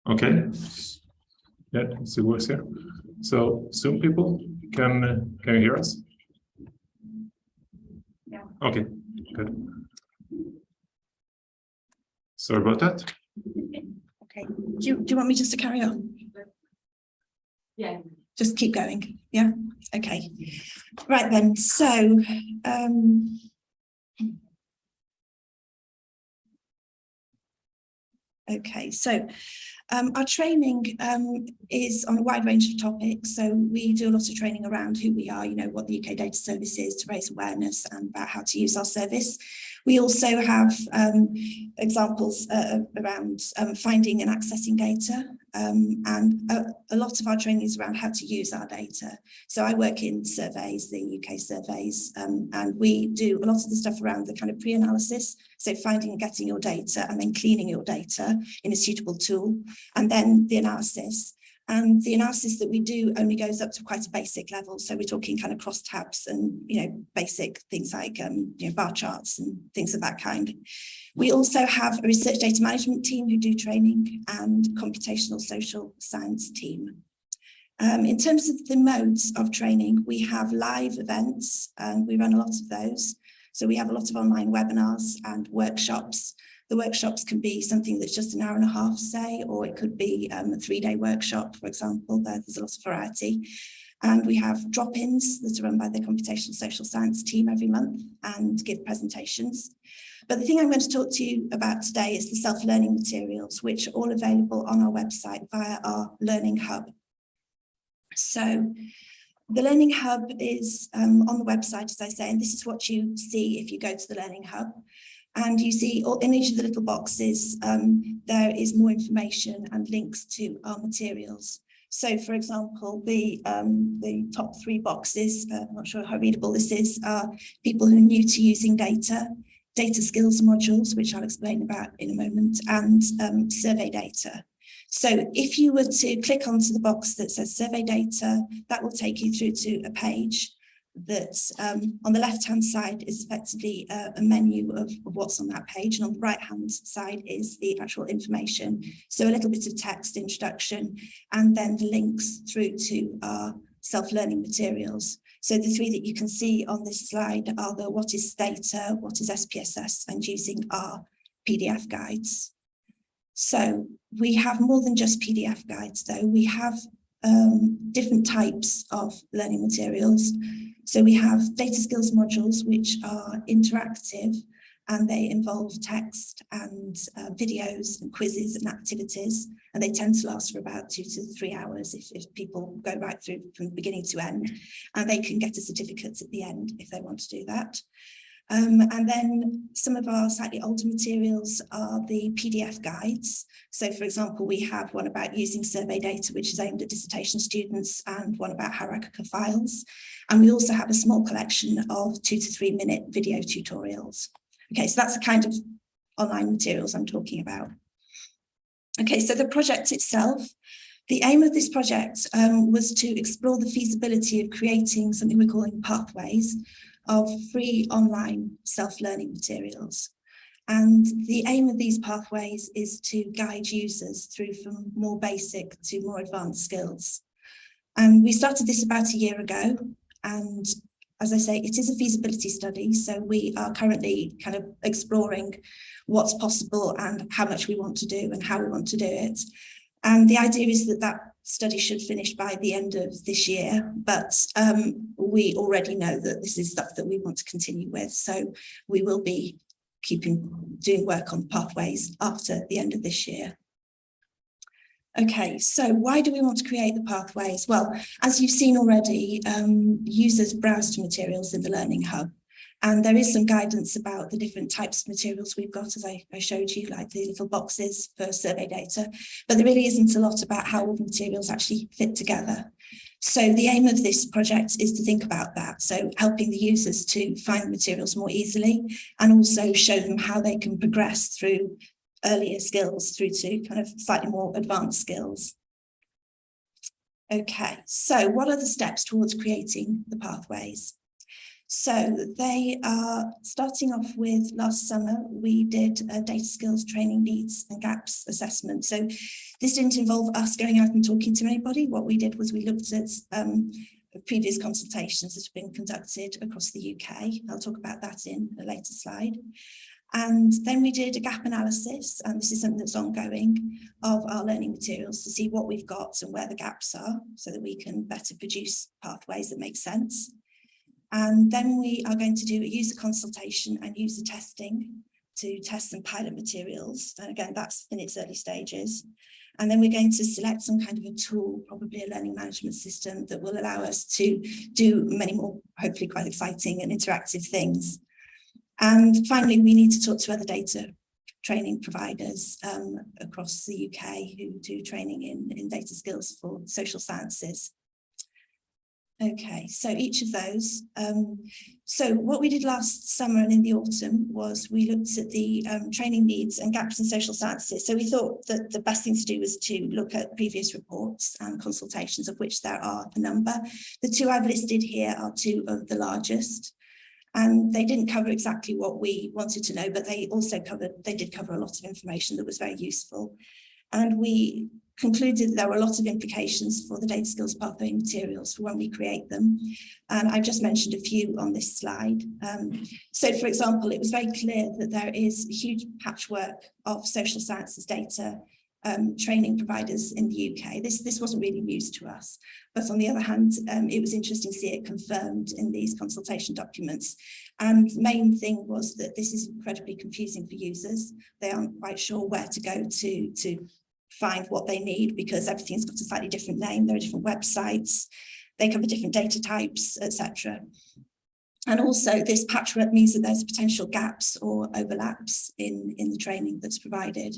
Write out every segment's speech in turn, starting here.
Okay. Yeah, it works here. So Zoom people, can you hear us? Yeah. Okay, good. Sorry about that. Okay. Do you want me just to carry on? Yeah. Just keep going. Yeah. Okay. Right then. So okay, so our training is on a wide range of topics. So we do a lot of training around who we are, you know, what the UK Data Service is, to raise awareness and about how to use our service. We also have examples around finding and accessing data, and a lot of our training is around how to use our data. So I work in surveys, the UK surveys, and we do a lot of the stuff around the kind of pre-analysis, so finding and getting your data and then cleaning your data in a suitable tool, and then the analysis. And the analysis that we do only goes up to quite a basic level. So we're talking kind of crosstabs and, you know, basic things like, you know, bar charts and things of that kind. We also have a research data management team who do training, and computational social science team. In terms of the modes of training, we have live events, and we run a lot of those. So we have a lot of online webinars and workshops. The workshops can be something that's just an hour and a half, say, or it could be a 3-day workshop, for example. There's a lot of variety. And we have drop-ins that are run by the computational social science team every month and give presentations. But the thing I'm going to talk to you about today is the self-learning materials, which are all available on our website via our Learning Hub. So the Learning Hub is on the website, as I say, and this is what you see if you go to the Learning Hub. And you see in each of the little boxes, there is more information and links to our materials. So, for example, the top 3 boxes, I'm not sure how readable this is, are people who are new to using data. data skills modules, which I'll explain about in a moment, and survey data. So if you were to click onto the box that says survey data, that will take you through to a page that on the left-hand side is effectively a menu of what's on that page, and on the right-hand side is the actual information. So a little bit of text introduction, and then the links through to our self-learning materials. So the three that you can see on this slide are the what is data, what is SPSS, and using our PDF guides. So we have more than just PDF guides, though. We have different types of learning materials. So we have data skills modules, which are interactive, and they involve text and videos and quizzes and activities, and they tend to last for about 2 to 3 hours if people go right through from beginning to end, and they can get a certificate at the end if they want to do that. And then some of our slightly older materials are the PDF guides. So for example, we have one about using survey data, which is aimed at dissertation students, and one about hierarchical files. And we also have a small collection of 2 to 3 minute video tutorials. Okay, so that's the kind of online materials I'm talking about. Okay, so the project itself, the aim of this project was to explore the feasibility of creating something we're calling pathways of free online self-learning materials. And the aim of these pathways is to guide users through from more basic to more advanced skills. And we started this about a year ago. And as I say, it is a feasibility study. So we are currently kind of exploring what's possible and how much we want to do and how we want to do it. And the idea is that that study should finish by the end of this year, but we already know that this is stuff that we want to continue with. So we will be doing work on pathways after the end of this year. Okay, so why do we want to create the pathways? Well, as you've seen already, users browse to materials in the Learning Hub. And there is some guidance about the different types of materials we've got, as I showed you, like the little boxes for survey data, but there really isn't a lot about how all the materials actually fit together. So the aim of this project is to think about that. So helping the users to find materials more easily, and also show them how they can progress through earlier skills through to kind of slightly more advanced skills. Okay, so what are the steps towards creating the pathways? So they are starting off with last summer, we did a data skills training needs and gaps assessment. So this didn't involve us going out and talking to anybody. What we did was we looked at previous consultations that have been conducted across the UK. I'll talk about that in a later slide. And then we did a gap analysis, and this is something that's ongoing, of our learning materials to see what we've got and where the gaps are so that we can better produce pathways that make sense. And then we are going to do a user consultation and user testing to test some pilot materials. And again, that's in its early stages. And then we're going to select some kind of a tool, probably a learning management system, that will allow us to do many more, hopefully quite exciting and interactive things. And finally, we need to talk to other data training providers across the UK who do training in data skills for social sciences. Okay, so each of those. So what we did last summer and in the autumn was we looked at the training needs and gaps in social sciences. So we thought that the best thing to do was to look at previous reports and consultations, of which there are a number. The two I've listed here are two of the largest. And they didn't cover exactly what we wanted to know, but they did cover a lot of information that was very useful. And we concluded there were a lot of implications for the data skills pathway materials for when we create them. And I've just mentioned a few on this slide. So for example, it was very clear that there is a huge patchwork of social sciences data training providers in the UK. This wasn't really news to us, but on the other hand, it was interesting to see it confirmed in these consultation documents. And the main thing was that this is incredibly confusing for users. They aren't quite sure where to go to find what they need, because everything's got a slightly different name. There are different websites, they cover different data types, etc. And also this patchwork means that there's potential gaps or overlaps in the training that's provided.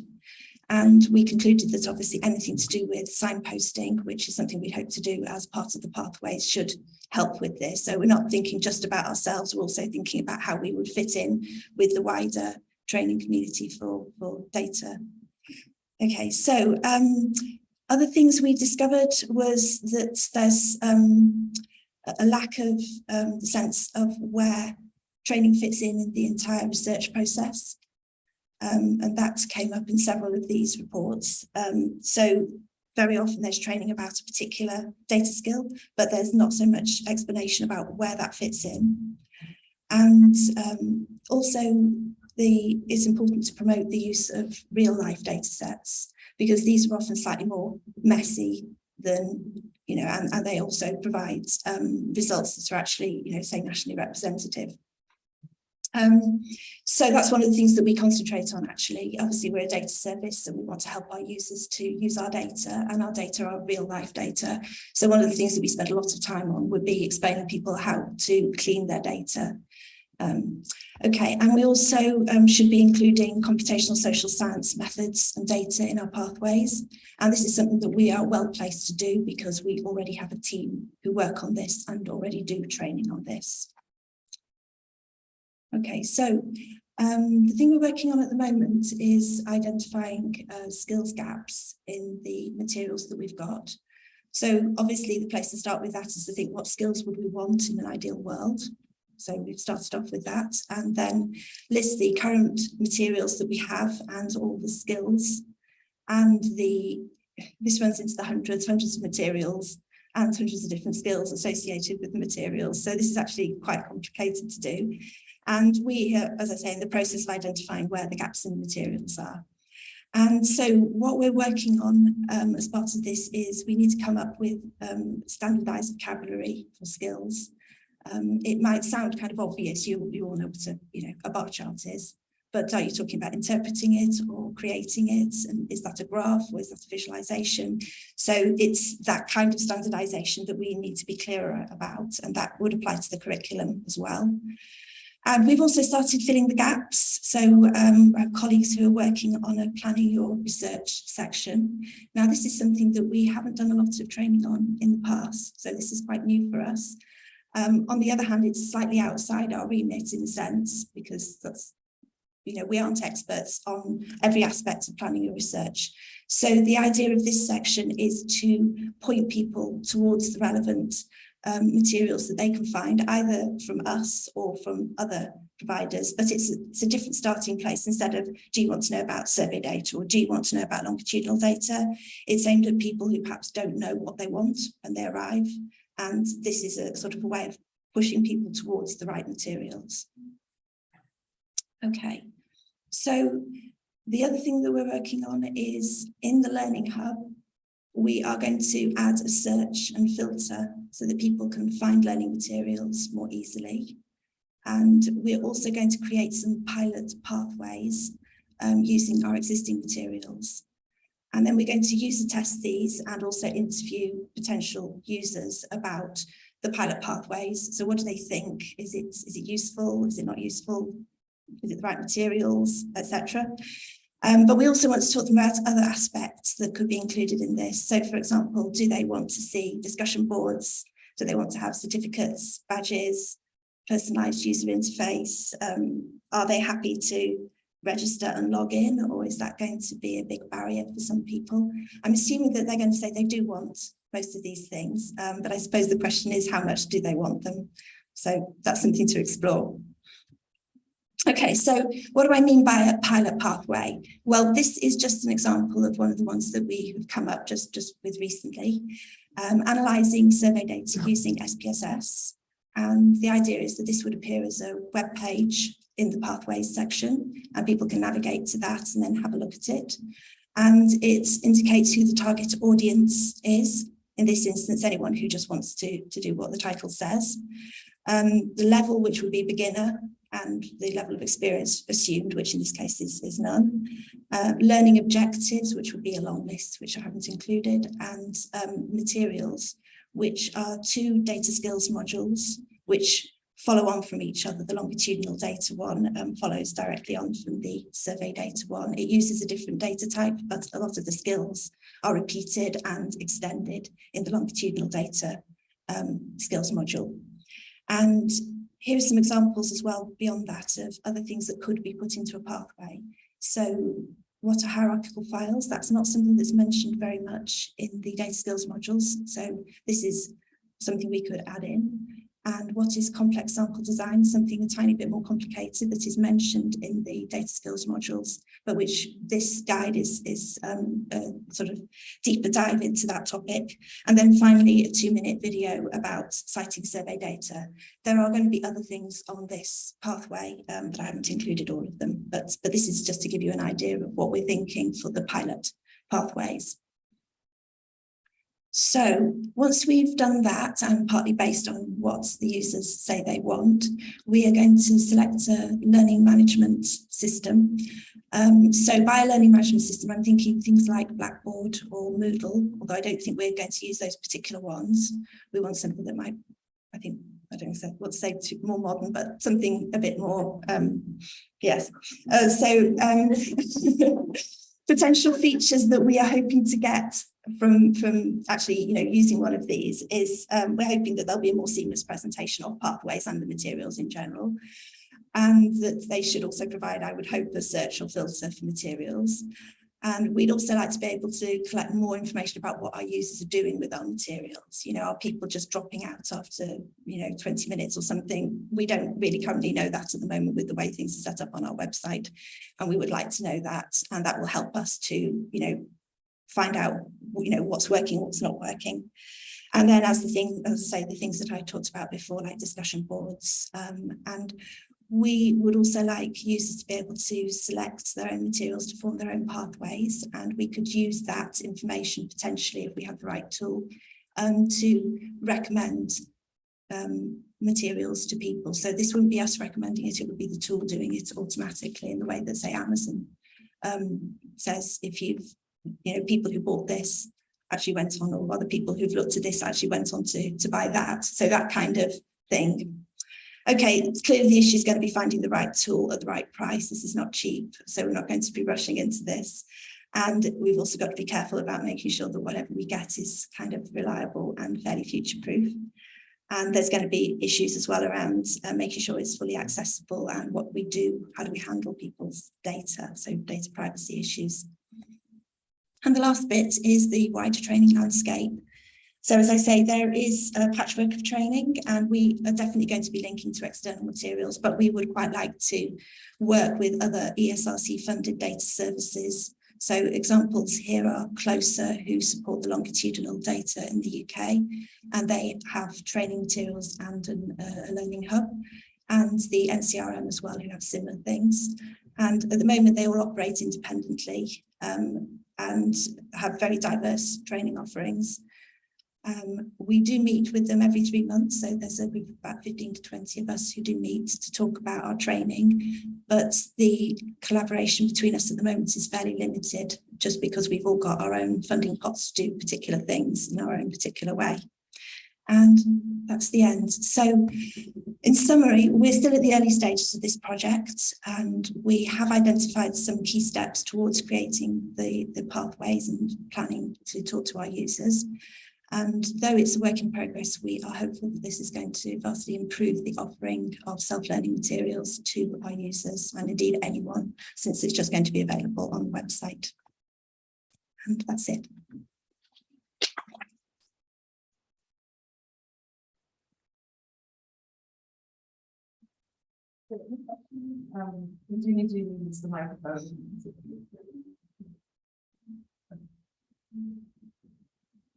And we concluded that obviously anything to do with signposting, which is something we hope to do as part of the pathways, should help with this. So we're not thinking just about ourselves, we're also thinking about how we would fit in with the wider training community for data. Okay, so other things we discovered was that there's a lack of the sense of where training fits in the entire research process. And that came up in several of these reports. So very often there's training about a particular data skill, but there's not so much explanation about where that fits in. And also it's important to promote the use of real life data sets, because these are often slightly more messy than, you know, and they also provide results that are actually, you know, say nationally representative. So that's one of the things that we concentrate on, actually. Obviously, we're a data service and we want to help our users to use our data, and our data are real life data. So one of the things that we spend a lot of time on would be explaining people how to clean their data. Okay, and we also should be including computational social science methods and data in our pathways. And this is something that we are well placed to do because we already have a team who work on this and already do training on this. Okay, so the thing we're working on at the moment is identifying skills gaps in the materials that we've got. So obviously the place to start with that is to think, what skills would we want in an ideal world? So we've started off with that, and then list the current materials that we have and all the skills. And this runs into the hundreds of materials and hundreds of different skills associated with the materials. So this is actually quite complicated to do. And we are, as I say, in the process of identifying where the gaps in the materials are. And so what we're working on as part of this is we need to come up with standardized vocabulary for skills. It might sound kind of obvious, you all know what a bar chart is, but are you talking about interpreting it or creating it? And is that a graph or is that a visualization? So it's that kind of standardization that we need to be clearer about, and that would apply to the curriculum as well. And we've also started filling the gaps. So I have colleagues who are working on a planning your research section. Now, this is something that we haven't done a lot of training on in the past, so this is quite new for us. On the other hand, it's slightly outside our remit in a sense, because that's, you know, we aren't experts on every aspect of planning your research. So the idea of this section is to point people towards the relevant materials that they can find, either from us or from other providers, but it's a different starting place. Instead of, do you want to know about survey data or do you want to know about longitudinal data? It's aimed at people who perhaps don't know what they want when they arrive. And this is a sort of a way of pushing people towards the right materials. Okay, so the other thing that we're working on is in the Learning Hub, we are going to add a search and filter so that people can find learning materials more easily. And we're also going to create some pilot pathways using our existing materials. And then we're going to user test these and also interview potential users about the pilot pathways. So what do they think? Is it useful? Is it not useful? Is it the right materials, etc.? But we also want to talk about other aspects that could be included in this. So, for example, do they want to see discussion boards? Do they want to have certificates, badges, personalised user interface? Are they happy to register and log in, or is that going to be a big barrier for some people? I'm assuming that they're going to say they do want most of these things, but I suppose the question is, how much do they want them? So that's something to explore. Okay, so what do I mean by a pilot pathway? Well, this is just an example of one of the ones that we have come up just with recently, analysing survey data using SPSS. And the idea is that this would appear as a web page in the pathways section, and people can navigate to that and then have a look at it. And it indicates who the target audience is. In this instance, anyone who just wants to do what the title says. The level, which would be beginner, and the level of experience assumed, which in this case is none. Learning objectives, which would be a long list, which I haven't included, and materials, which are 2 data skills modules, which follow on from each other. The longitudinal data one follows directly on from the survey data one. It uses a different data type, but a lot of the skills are repeated and extended in the longitudinal data skills module. And here are some examples as well beyond that of other things that could be put into a pathway. So what are hierarchical files? That's not something that's mentioned very much in the data skills modules. So this is something we could add in. And what is complex sample design? Something a tiny bit more complicated that is mentioned in the data skills modules, but which this guide is a sort of deeper dive into that topic. And then finally, a 2-minute video about citing survey data. There are going to be other things on this pathway that I haven't included all of them, but this is just to give you an idea of what we're thinking for the pilot pathways. So once we've done that, and partly based on what the users say they want, we are going to select a learning management system. So by a learning management system, I'm thinking things like Blackboard or Moodle, although I don't think we're going to use those particular ones. We want something that might, I don't know what to say, more modern, but something a bit more, yes. Potential features that we are hoping to get from actually, using one of these is we're hoping that there'll be a more seamless presentation of pathways and the materials in general, and that they should also provide, I would hope, a search or filter for materials. And we'd also like to be able to collect more information about what our users are doing with our materials. Are people just dropping out after 20 minutes or something? We don't really currently know that at the moment with the way things are set up on our website, and we would like to know that, and that will help us to find out what's working, what's not working. And then as I say, the things that I talked about before, like discussion boards, and we would also like users to be able to select their own materials to form their own pathways, and we could use that information potentially, if we have the right tool, to recommend materials to people. So this wouldn't be us recommending it, it would be the tool doing it automatically, in the way that, say, Amazon says, if people who bought this actually went on, or other people who've looked at this actually went on to buy that. So that kind of thing. Okay, clearly the issue is going to be finding the right tool at the right price. This is not cheap, so we're not going to be rushing into this. And we've also got to be careful about making sure that whatever we get is kind of reliable and fairly future-proof. And there's going to be issues as well around making sure it's fully accessible, and what we do, how do we handle people's data, so data privacy issues. And the last bit is the wider training landscape. So as I say, there is a patchwork of training, and we are definitely going to be linking to external materials, but we would quite like to work with other ESRC funded data services. So examples here are Closer, who support the longitudinal data in the UK, and they have training materials and a learning hub, and the NCRM as well, who have similar things. And at the moment, they all operate independently and have very diverse training offerings. We do meet with them every 3 months, so there's a group of about 15 to 20 of us who do meet to talk about our training, but the collaboration between us at the moment is fairly limited, just because we've all got our own funding pots to do particular things in our own particular way. And that's the end. So in summary, we're still at the early stages of this project, and we have identified some key steps towards creating the pathways and planning to talk to our users. And though it's a work in progress, we are hopeful that this is going to vastly improve the offering of self-learning materials to our users, and indeed anyone, since it's just going to be available on the website. And that's it. Do you need to use the microphone?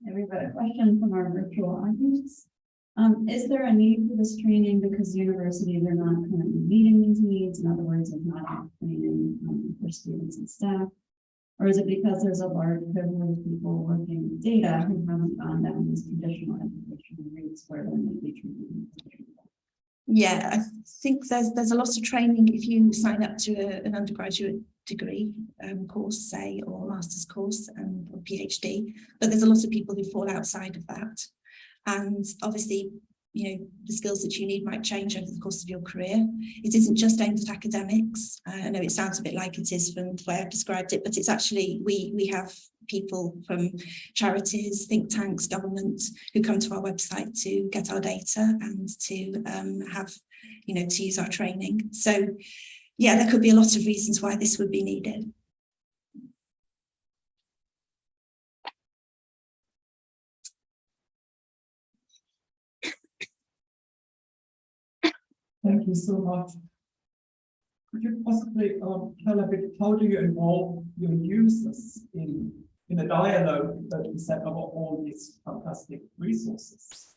We've got a question from our virtual audience. Is there a need for this training because universities are not currently meeting these needs? In other words, there's not enough training for students and staff? Or is it because there's a large cohort of people working with data who haven't gone down these traditional educational routes where there may be training? Yeah, I think there's a lot of training if you sign up to an undergraduate degree course, say, or master's course or PhD, but there's a lot of people who fall outside of that. And obviously, the skills that you need might change over the course of your career. It isn't just aimed at academics. I know it sounds a bit like it is from the way I've described it, but it's actually, we have people from charities, think tanks, government who come to our website to get our data and to have, to use our training. So yeah, there could be a lot of reasons why this would be needed. Thank you so much. Could you possibly tell a bit, how do you involve your users in a dialogue that you set about all these fantastic resources?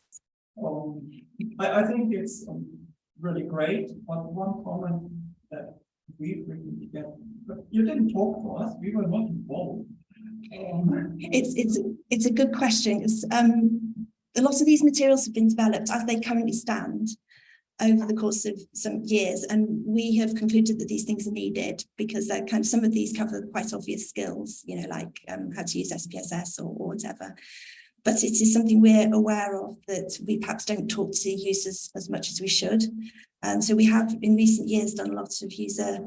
I think it's really great, but one comment that we frequently get, but you didn't talk to us, we were not involved. It's a good question. A lot of these materials have been developed as they currently stand over the course of some years, and we have concluded that these things are needed because they're some of these cover quite obvious skills, like how to use SPSS or whatever. But it is something we're aware of that we perhaps don't talk to users as much as we should. And so we have in recent years done a lot of user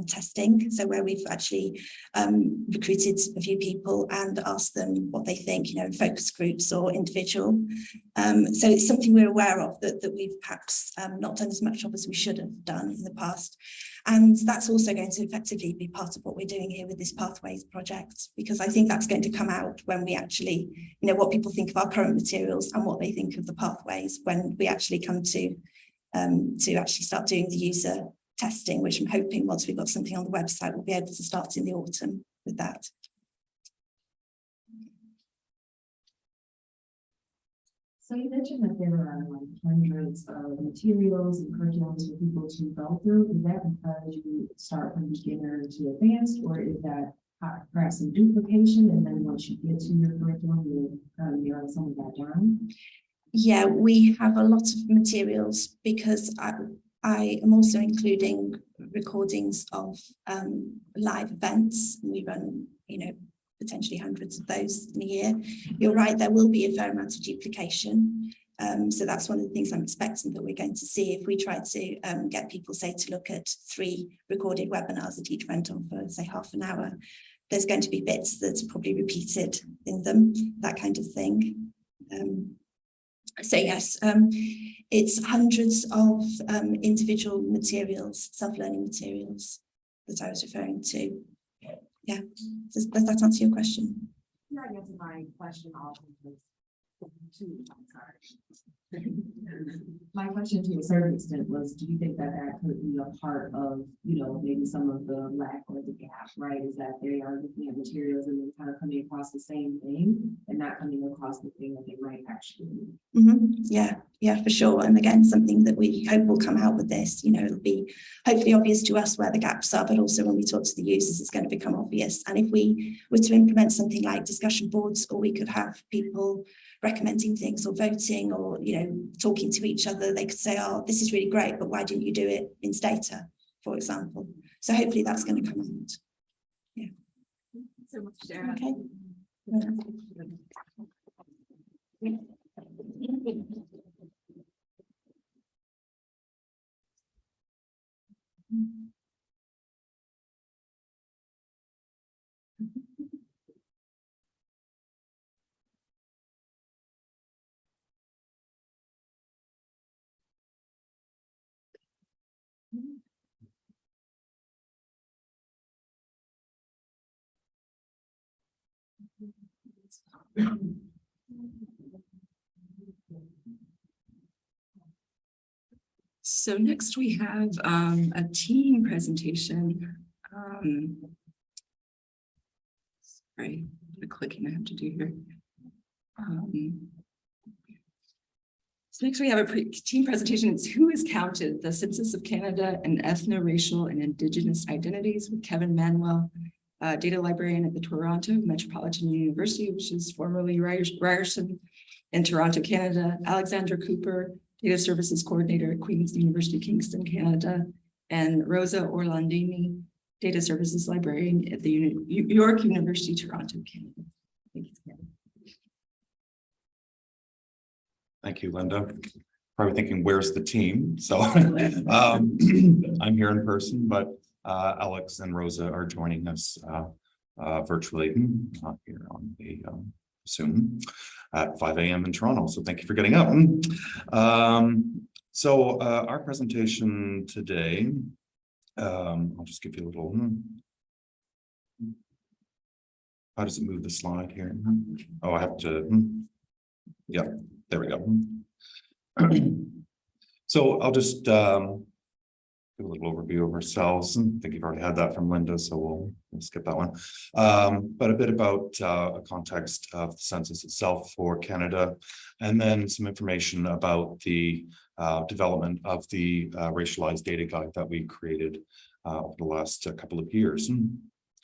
testing, so where we've actually recruited a few people and asked them what they think, focus groups or individual. So it's something we're aware of that we've perhaps not done as much of as we should have done in the past. And that's also going to effectively be part of what we're doing here with this Pathways project, because I think that's going to come out when we actually, what people think of our current materials and what they think of the pathways when we actually come to actually start doing the user testing, which I'm hoping once we've got something on the website, we'll be able to start in the autumn with that. So you mentioned that there are hundreds of materials and curriculums for people to go through. Is that because you start from beginner to advanced, or is that perhaps some duplication, and then once you get to your curriculum, you narrow some of that down? Yeah, we have a lot of materials because I am also including recordings of live events. We run, potentially hundreds of those in a year. You're right, there will be a fair amount of duplication. So that's one of the things I'm expecting that we're going to see if we try to get people, say, to look at 3 recorded webinars that each went on for, say, half an hour. There's going to be bits that's probably repeated in them, that kind of thing. So yes, it's hundreds of individual materials, self-learning materials that I was referring to. Yeah, does that answer your question? Yeah, I guess my question also was I'm sorry. My question to a certain extent was, do you think that that could be a part of, maybe some of the lack or the gap, right? Is that they are looking at materials and then kind of coming across the same thing and not coming across the thing that they might actually need. Yeah, for sure. And again, something that we hope will come out with this, it'll be hopefully obvious to us where the gaps are, but also when we talk to the users, it's going to become obvious. And if we were to implement something like discussion boards, or we could have people recommending things or voting or, talking to each other, they could say, oh, this is really great, but why didn't you do it in data, for example? So hopefully that's going to come out. Yeah. So much, Sarah. Okay. So next we have a team presentation. Sorry, the clicking I have to do here. So next we have a team presentation. It's Who is Counted? The Census of Canada and Ethno-Racial and Indigenous Identities with Kevin Manuel, data librarian at the Toronto Metropolitan University, which is formerly Ryerson in Toronto, Canada, Alexandrea Cooper, Data Services Coordinator at Queen's University, Kingston, Canada, and Rosa Orlandini, Data Services Librarian at the York University, Toronto, Canada. Thank you. Thank you, Lynda. probably thinking, where's the team? So I'm here in person, but Alex and Rosa are joining us virtually here on the Zoom at 5 a.m. in Toronto. So thank you for getting up. So our presentation today, I'll just give you a little. How does it move the slide here? Oh, I have to. Yeah, there we go. So I'll just give a little overview of ourselves. I think you've already had that from Lynda, so we'll skip that one. But a bit about a context of the census itself for Canada, and then some information about the development of the racialized data guide that we created over the last couple of years.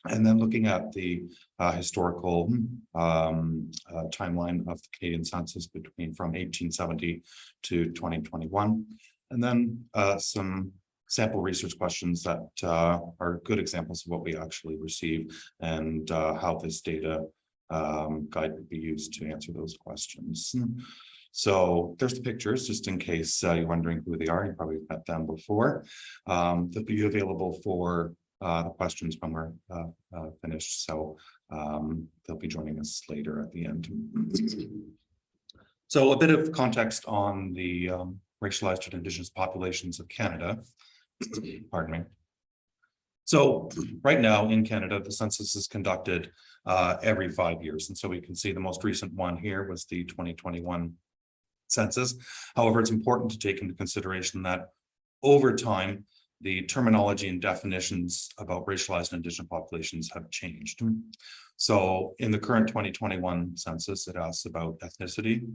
And then looking at the historical timeline of the Canadian census from 1870 to 2021. And then some sample research questions that are good examples of what we actually receive and how this data guide would be used to answer those questions. So there's the pictures, just in case you're wondering who they are. You probably met them before. They'll be available for the questions when we're finished. So they'll be joining us later at the end. So a bit of context on the racialized and Indigenous populations of Canada. Pardon me. So right now in Canada, the census is conducted every 5 years. And so we can see the most recent one here was the 2021 census. However, it's important to take into consideration that over time, the terminology and definitions about racialized and Indigenous populations have changed. So in the current 2021 census, it asks about ethnicity,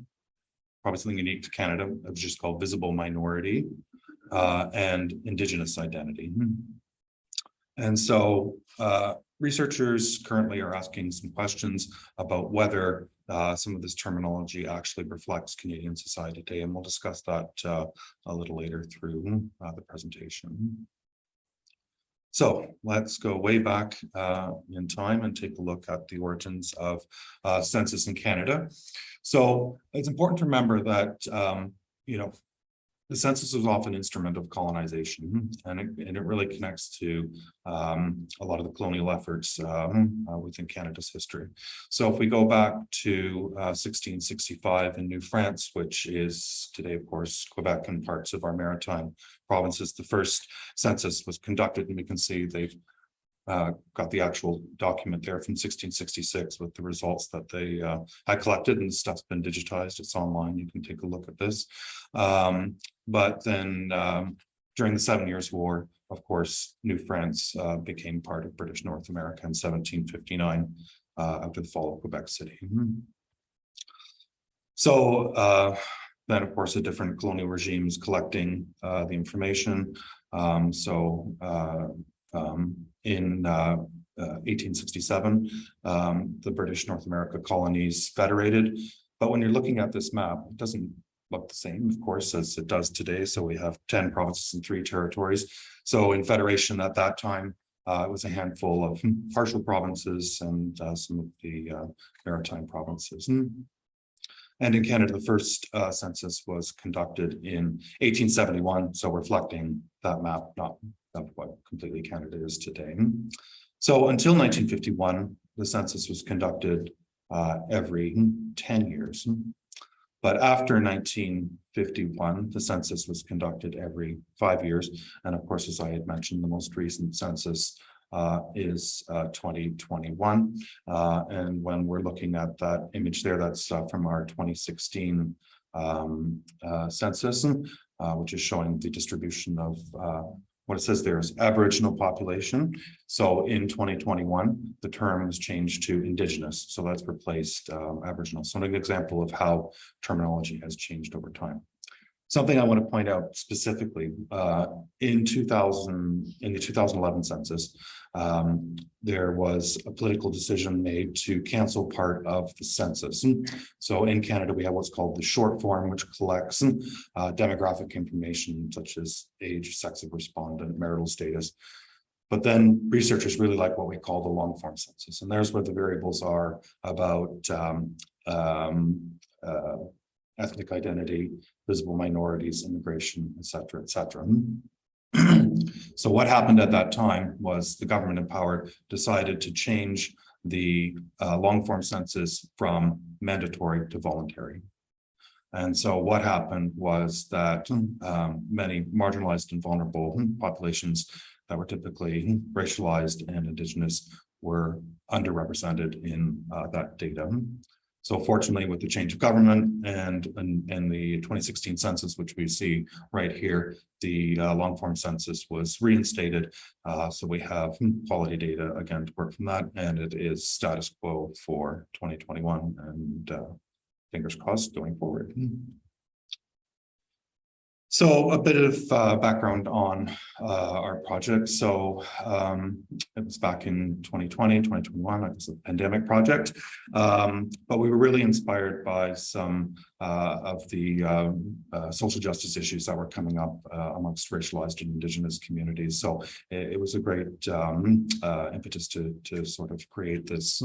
probably something unique to Canada, it's just called visible minority, and Indigenous identity. And so researchers currently are asking some questions about whether some of this terminology actually reflects Canadian society today, and we'll discuss that a little later through the presentation. So let's go way back in time and take a look at the origins of census in Canada. So it's important to remember that, the census was often an instrument of colonization, and it really connects to a lot of the colonial efforts within Canada's history. So if we go back to 1665 in New France, which is today, of course, Quebec and parts of our maritime provinces, the first census was conducted, and we can see they've got the actual document there from 1666 with the results that they had collected, and the stuff's been digitized. It's online. You can take a look at this. But then during the 7 Years' War, of course, New France became part of British North America in 1759 after the fall of Quebec City. So then, of course, the different colonial regimes collecting the information. In 1867, the British North America colonies federated. But when you're looking at this map, it doesn't look the same, of course, as it does today. So we have 10 provinces and 3 territories. So in federation at that time, it was a handful of partial provinces and some of the maritime provinces. And in Canada, the first census was conducted in 1871. So reflecting that map, not of what completely Canada is today. So until 1951, the census was conducted every 10 years. But after 1951, the census was conducted every 5 years. And of course, as I had mentioned, the most recent census is 2021. And when we're looking at that image there, that's from our 2016 census, which is showing the distribution of what it says there is Aboriginal population. So in 2021, the term was changed to Indigenous. So that's replaced Aboriginal. So an example of how terminology has changed over time. Something I want to point out specifically, in the 2011 census, there was a political decision made to cancel part of the census. So in Canada, we have what's called the short form, which collects demographic information such as age, sex of respondent, marital status. But then researchers really like what we call the long form census. And there's where the variables are about ethnic identity, visible minorities, immigration, et cetera, et cetera. So what happened at that time was the government empowered decided to change the long form census from mandatory to voluntary. And so what happened was that many marginalized and vulnerable populations that were typically racialized and Indigenous were underrepresented in that data. So fortunately, with the change of government and the 2016 census, which we see right here, the long form census was reinstated. So we have quality data again to work from that, and it is status quo for 2021, and fingers crossed going forward. So a bit of background on our project. So it was back in 2020, 2021, it was a pandemic project. But we were really inspired by some of the social justice issues that were coming up amongst racialized and Indigenous communities. So it was a great impetus to sort of create this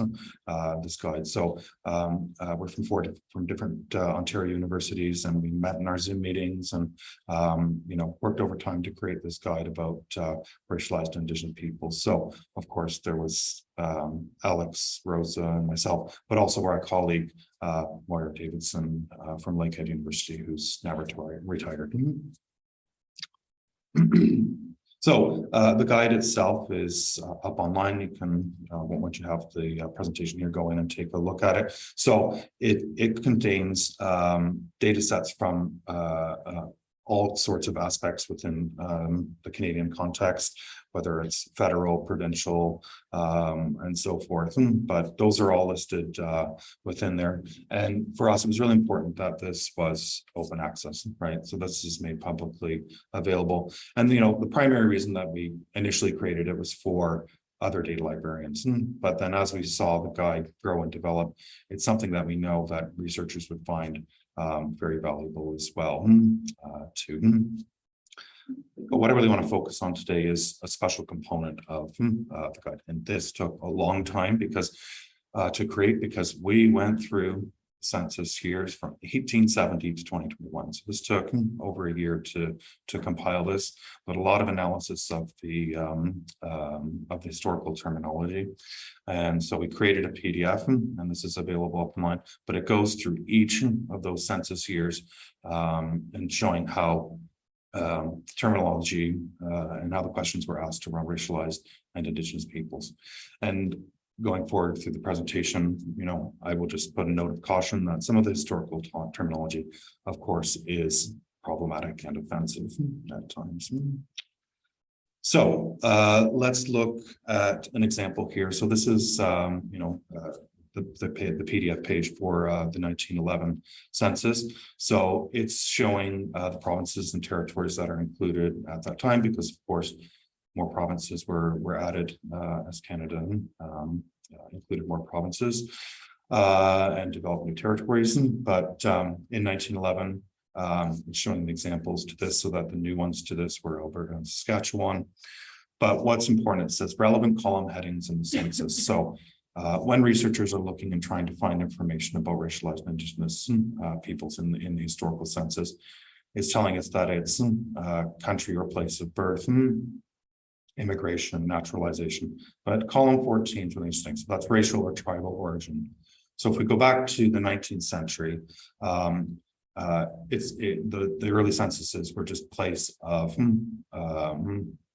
this guide. So we're from different Ontario universities, and we met in our Zoom meetings and worked overtime to create this guide about racialized Indigenous people. So, of course, there was Alex, Rosa, and myself, but also our colleague, Moira Davidson from Lakehead University, who's now retired. So the guide itself is up online. You can, once you have the presentation here, go in and take a look at it. So it contains data sets from all sorts of aspects within the Canadian context, whether it's federal, provincial, and so forth. But those are all listed within there. And for us, it was really important that this was open access, right? So this is made publicly available. And, the primary reason that we initially created it was for other data librarians. But then as we saw the guide grow and develop, it's something that we know that researchers would find very valuable as well too. But what I really want to focus on today is a special component of the guide, and this took a long time to create, because we went through census years from 1870 to 2021. So this took over a year to compile this, but a lot of analysis of the historical terminology. And so we created a PDF, and this is available online, but it goes through each of those census years and showing how terminology and how the questions were asked around racialized and Indigenous peoples. And going forward through the presentation, I will just put a note of caution that some of the historical terminology, of course, is problematic and offensive at times. So let's look at an example here. So this is, the PDF page for the 1911 census. So it's showing the provinces and territories that are included at that time, because of course, more provinces were added as Canada included more provinces and developed new territories. But in 1911, it's showing the examples to this, so that the new ones to this were Alberta and Saskatchewan. But what's important, it says relevant column headings in the census. So when researchers are looking and trying to find information about racialized Indigenous peoples in the historical census, it's telling us that it's country or place of birth, immigration, naturalization. But column 14 is really interesting. So that's racial or tribal origin. So if we go back to the 19th century, the early censuses were just place of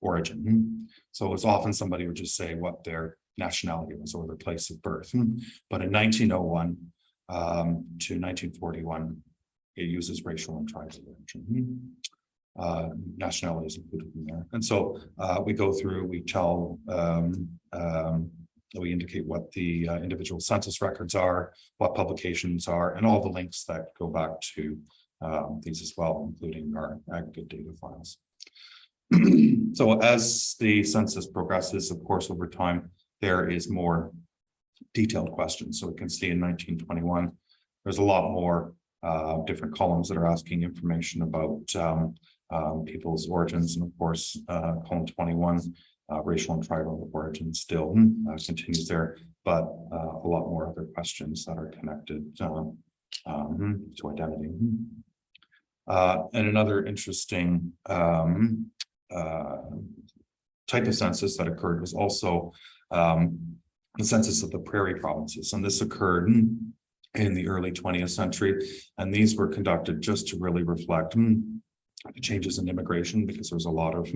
origin. So it's often somebody would just say what their nationality was or their place of birth. But in 1901 to 1941, it uses racial and tribal origin. Nationality is included in there. And so we go through, we tell, we indicate what the individual census records are, what publications are, and all the links that go back to these as well, including our aggregate data files. So as the census progresses, of course, over time, there is more detailed questions. So we can see in 1921, there's a lot more different columns that are asking information about people's origins. And of course, column 21, racial and tribal origin still continues there, but a lot more other questions that are connected to identity. And another interesting type of census that occurred was also the census of the prairie provinces, and this occurred in the early 20th century, and these were conducted just to really reflect the changes in immigration, because there was a lot of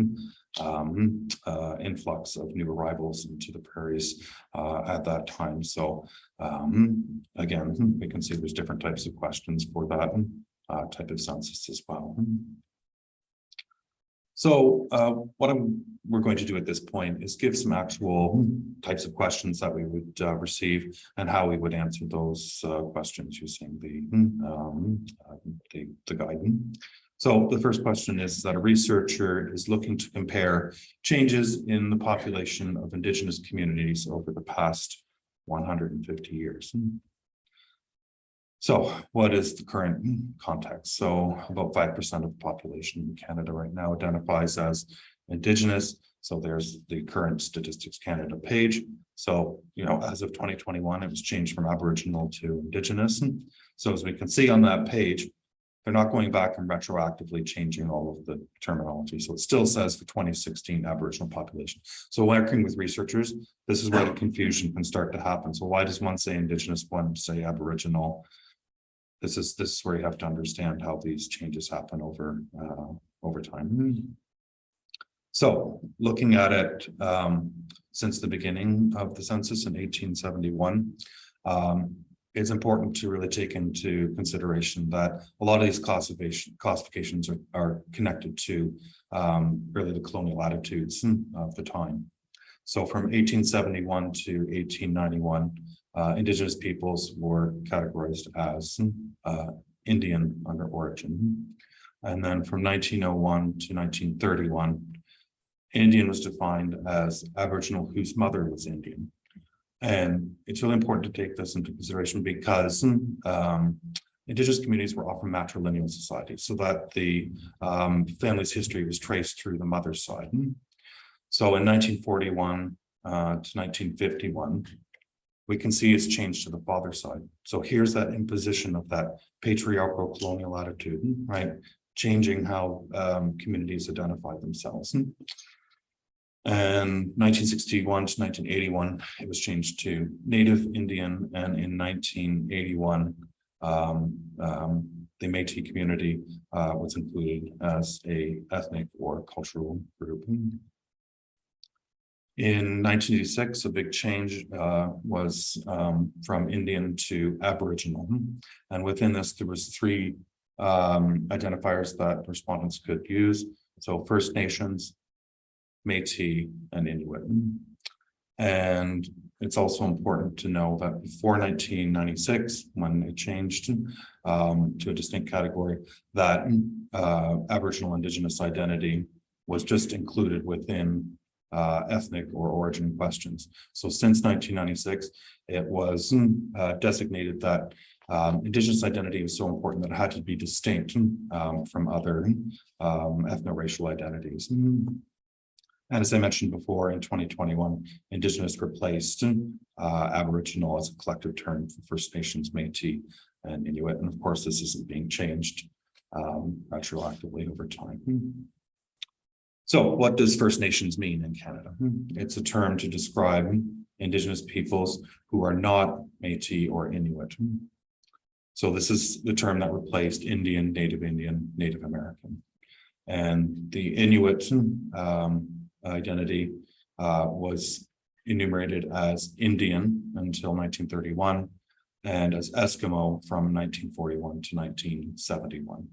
influx of new arrivals into the prairies at that time. So again, we can see there's different types of questions for that type of census as well. So what we're going to do at this point is give some actual types of questions that we would receive and how we would answer those questions using the guidance. So the first question is that a researcher is looking to compare changes in the population of Indigenous communities over the past 150 years. So what is the current context? So about 5% of the population in Canada right now identifies as Indigenous. So there's the current Statistics Canada page. So, you know, as of 2021, it was changed from Aboriginal to Indigenous. So as we can see on that page, they're not going back and retroactively changing all of the terminology. So it still says for 2016 Aboriginal population. So working with researchers, this is where the confusion can start to happen. So why does one say Indigenous, one say Aboriginal? This is where you have to understand how these changes happen over time. So looking at it since the beginning of the census in 1871, it's important to really take into consideration that a lot of these classifications are connected to really the colonial attitudes of the time. So from 1871 to 1891, Indigenous peoples were categorized as Indian under origin. And then from 1901 to 1931, Indian was defined as Aboriginal whose mother was Indian. And it's really important to take this into consideration because Indigenous communities were often matrilineal societies, so that the family's history was traced through the mother's side. So in 1941 to 1951, we can see it's changed to the father's side. So here's that imposition of that patriarchal colonial attitude, right? Changing how communities identify themselves. And 1961 to 1981, it was changed to Native Indian, and in 1981, the Métis community was included as a ethnic or cultural group. In 1986, a big change was from Indian to Aboriginal, and within this, there was three identifiers that respondents could use. So First Nations, Métis, and Inuit. And it's also important to know that before 1996, when it changed to a distinct category, that Aboriginal Indigenous identity was just included within ethnic or origin questions. So since 1996, it was designated that Indigenous identity was so important that it had to be distinct from other ethno-racial identities. And as I mentioned before, in 2021, Indigenous replaced Aboriginal as a collective term for First Nations, Métis, and Inuit. And of course, this isn't being changed retroactively over time. So what does First Nations mean in Canada? It's a term to describe Indigenous peoples who are not Métis or Inuit. So this is the term that replaced Indian, Native American. And the Inuit identity was enumerated as Indian until 1931 and as Eskimo from 1941 to 1971.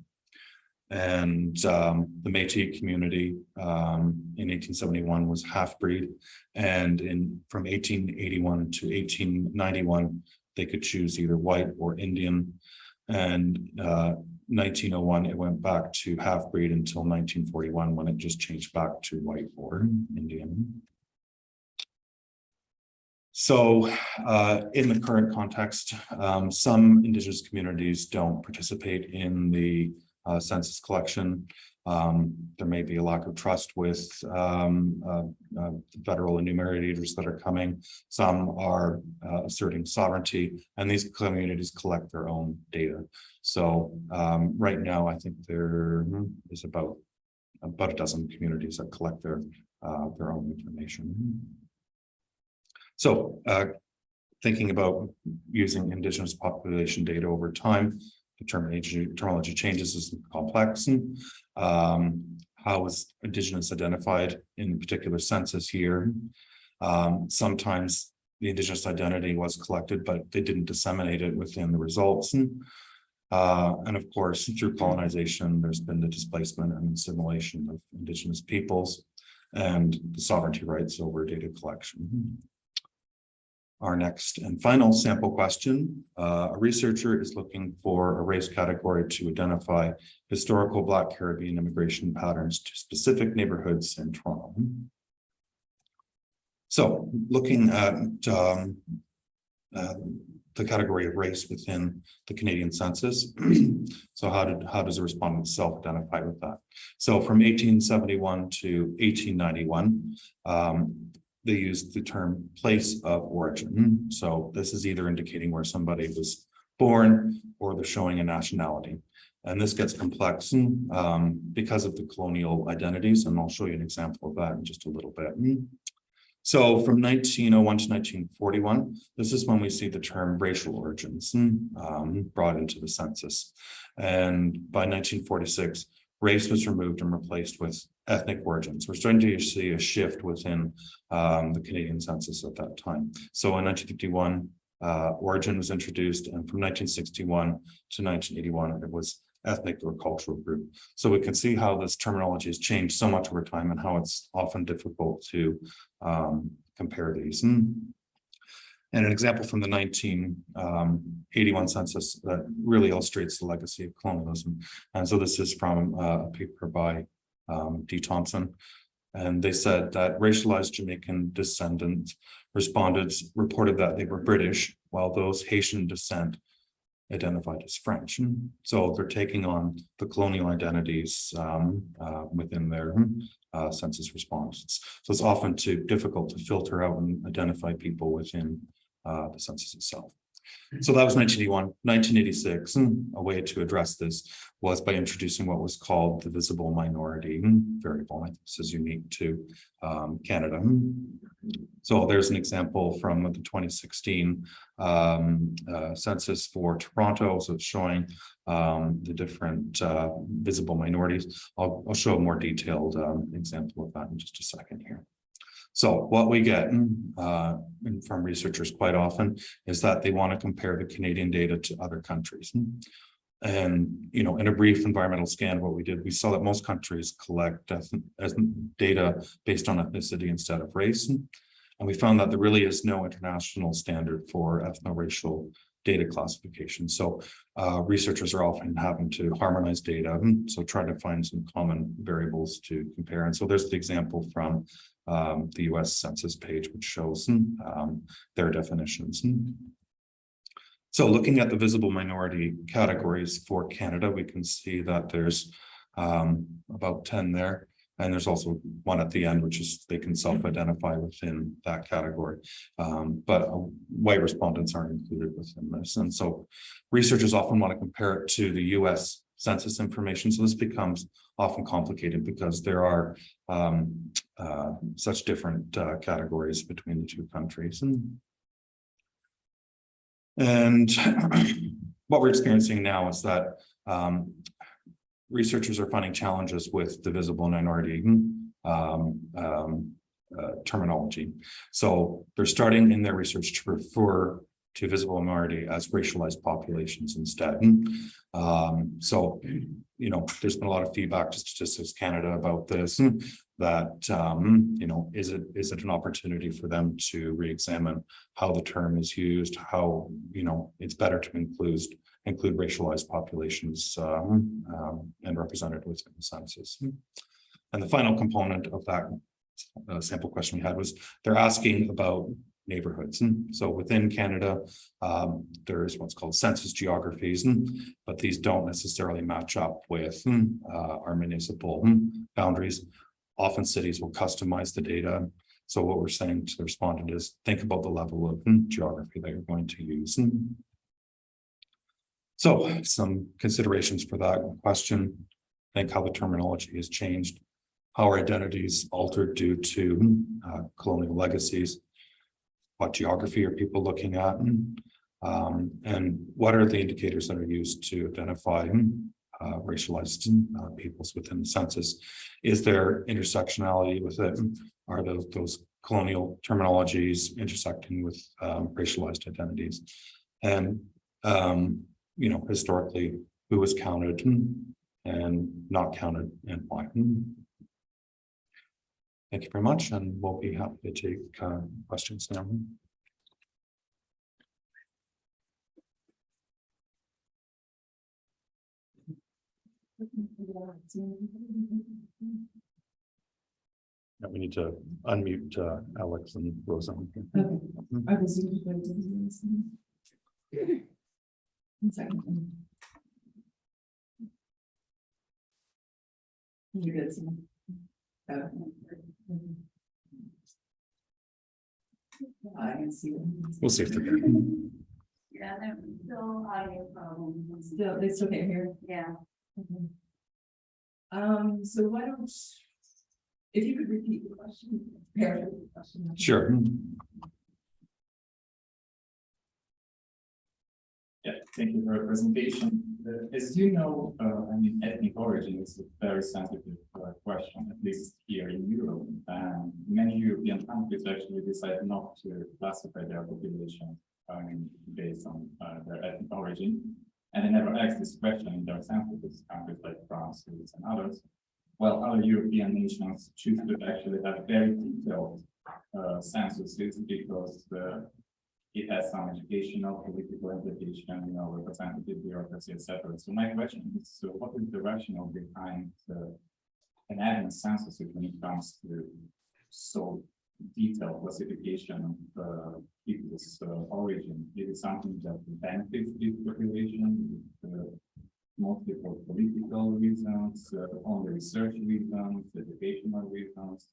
And the Métis community in 1871 was half-breed, and from 1881 to 1891, they could choose either white or Indian. And 1901, it went back to half-breed until 1941, when it just changed back to white or Indian. So in the current context, some Indigenous communities don't participate in the census collection. There may be a lack of trust with federal enumerators that are coming. Some are asserting sovereignty, and these communities collect their own data. So right now, I think there is about a dozen communities that collect their own information. So thinking about using Indigenous population data over time, the terminology changes is complex. How is Indigenous identified in a particular census year? Sometimes the Indigenous identity was collected, but they didn't disseminate it within the results. And of course, through colonization, there's been the displacement and assimilation of Indigenous peoples and the sovereignty rights over data collection. Our next and final sample question, a researcher is looking for a race category to identify historical Black Caribbean immigration patterns to specific neighborhoods in Toronto. So looking at the category of race within the Canadian census. So how does a respondent self-identify with that? So from 1871 to 1891, they used the term place of origin. So this is either indicating where somebody was born or they're showing a nationality. And this gets complex because of the colonial identities. And I'll show you an example of that in just a little bit. So from 1901 to 1941, this is when we see the term racial origins brought into the census. And by 1946, race was removed and replaced with ethnic origins. We're starting to see a shift within the Canadian census at that time. So in 1951, origin was introduced, and from 1961 to 1981, it was ethnic or cultural group. So we can see how this terminology has changed so much over time and how it's often difficult to compare these. And an example from the 1981 census that really illustrates the legacy of colonialism. And so this is from a paper by D. Thompson. And they said that racialized Jamaican descendant respondents reported that they were British, while those Haitian descent identified as French. So they're taking on the colonial identities within their census responses. So it's often too difficult to filter out and identify people within the census itself. So that was 1981. 1986, a way to address this was by introducing what was called the visible minority variable. I think this is unique to Canada. So there's an example from the 2016 census for Toronto. So it's showing the different visible minorities. I'll show a more detailed example of that in just a second here. So what we get from researchers quite often is that they want to compare the Canadian data to other countries. And, you know, in a brief environmental scan, what we did, we saw that most countries collect data based on ethnicity instead of race. And we found that there really is no international standard for ethno-racial data classification. So researchers are often having to harmonize data. So try to find some common variables to compare. And so there's the example from the US Census page, which shows their definitions. So looking at the visible minority categories for Canada, we can see that there's about 10 there. And there's also one at the end, which is they can self-identify within that category. But white respondents aren't included within this. And so researchers often want to compare it to the US Census information. So this becomes often complicated because there are such different categories between the two countries. And what we're experiencing now is that researchers are finding challenges with the visible minority terminology. So they're starting in their research to refer to visible minority as racialized populations instead. So, you know, there's been a lot of feedback to Statistics Canada about this, that, you know, is it an opportunity for them to re-examine how the term is used, how, you know, it's better to include racialized populations and represented within the census. And the final component of that sample question we had was they're asking about neighborhoods. And so within Canada, there's what's called census geographies, but these don't necessarily match up with our municipal boundaries. Often cities will customize the data. So what we're saying to the respondent is think about the level of geography that you're going to use. So some considerations for that question. Think how the terminology has changed, how our identities altered due to colonial legacies. What geography are people looking at? And what are the indicators that are used to identify racialized peoples within the census? Is there intersectionality with it? Are those colonial terminologies intersecting with racialized identities? And historically, who was counted and not counted and why? Thank you very much, and we'll be happy to take questions now. Yeah, we need to unmute Alex and Rosa. Okay. Are the Zoom people doing this? One second. You're good, Sam. I can see them. We'll see if they're here. Yeah, there's still audio problems. Still, they still can't hear. Yeah. So why don't, if you could repeat the question, paraphrase the question. Sure. Yeah, thank you for your presentation. As you know, ethnic origin is a very sensitive question, at least here in Europe. Many European countries actually decide not to classify their population based on their ethnic origin. And they never ask this question in their censuses, countries like France, Greece, and others. While other European nations choose to actually have very detailed censuses because it has some educational, political implication, representative bureaucracy, etc. So my question is, so what is the rationale behind having a census when it comes to so detailed classification of people's origin? Is it something that benefits this population, mostly for political reasons, only research reasons, educational reasons,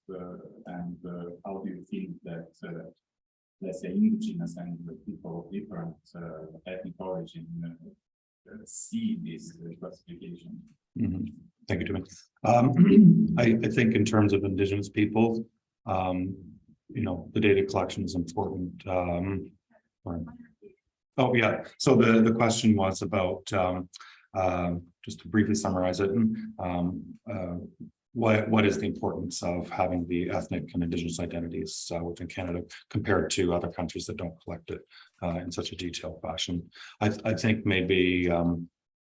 and how do you think that let's say indigenous and people of different ethnic origin see this classification? Thank you, Timmy. I think in terms of indigenous peoples, the data collection is important. Oh yeah, so the question was about just to briefly summarize it. What is the importance of having the ethnic and indigenous identities within Canada compared to other countries that don't collect it in such a detailed fashion? I think maybe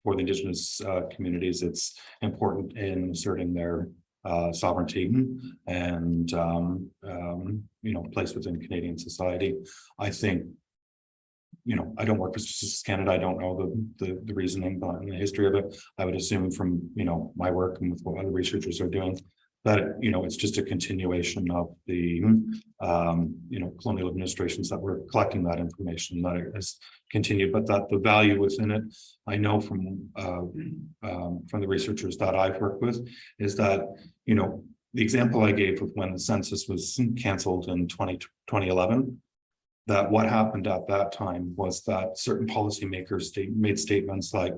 for the indigenous communities, it's important in asserting their sovereignty and place within Canadian society. I think, I don't work for Census of Canada. I don't know the reasoning behind the history of it. I would assume from my work and with what other researchers are doing that it's just a continuation of the colonial administrations that were collecting that information, that it has continued, but that the value within it, I know from the researchers that I've worked with, is that the example I gave of when the census was canceled in 2011. That what happened at that time was that certain policymakers made statements like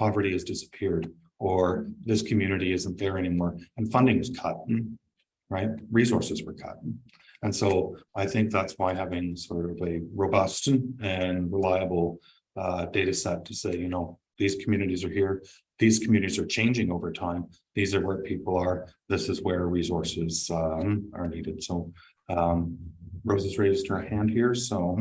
poverty has disappeared or this community isn't there anymore and funding was cut, right? Resources were cut. And so I think that's why having sort of a robust and reliable data set to say, these communities are here, these communities are changing over time, these are where people are, this is where resources are needed. So Rosa's raised her hand here, so.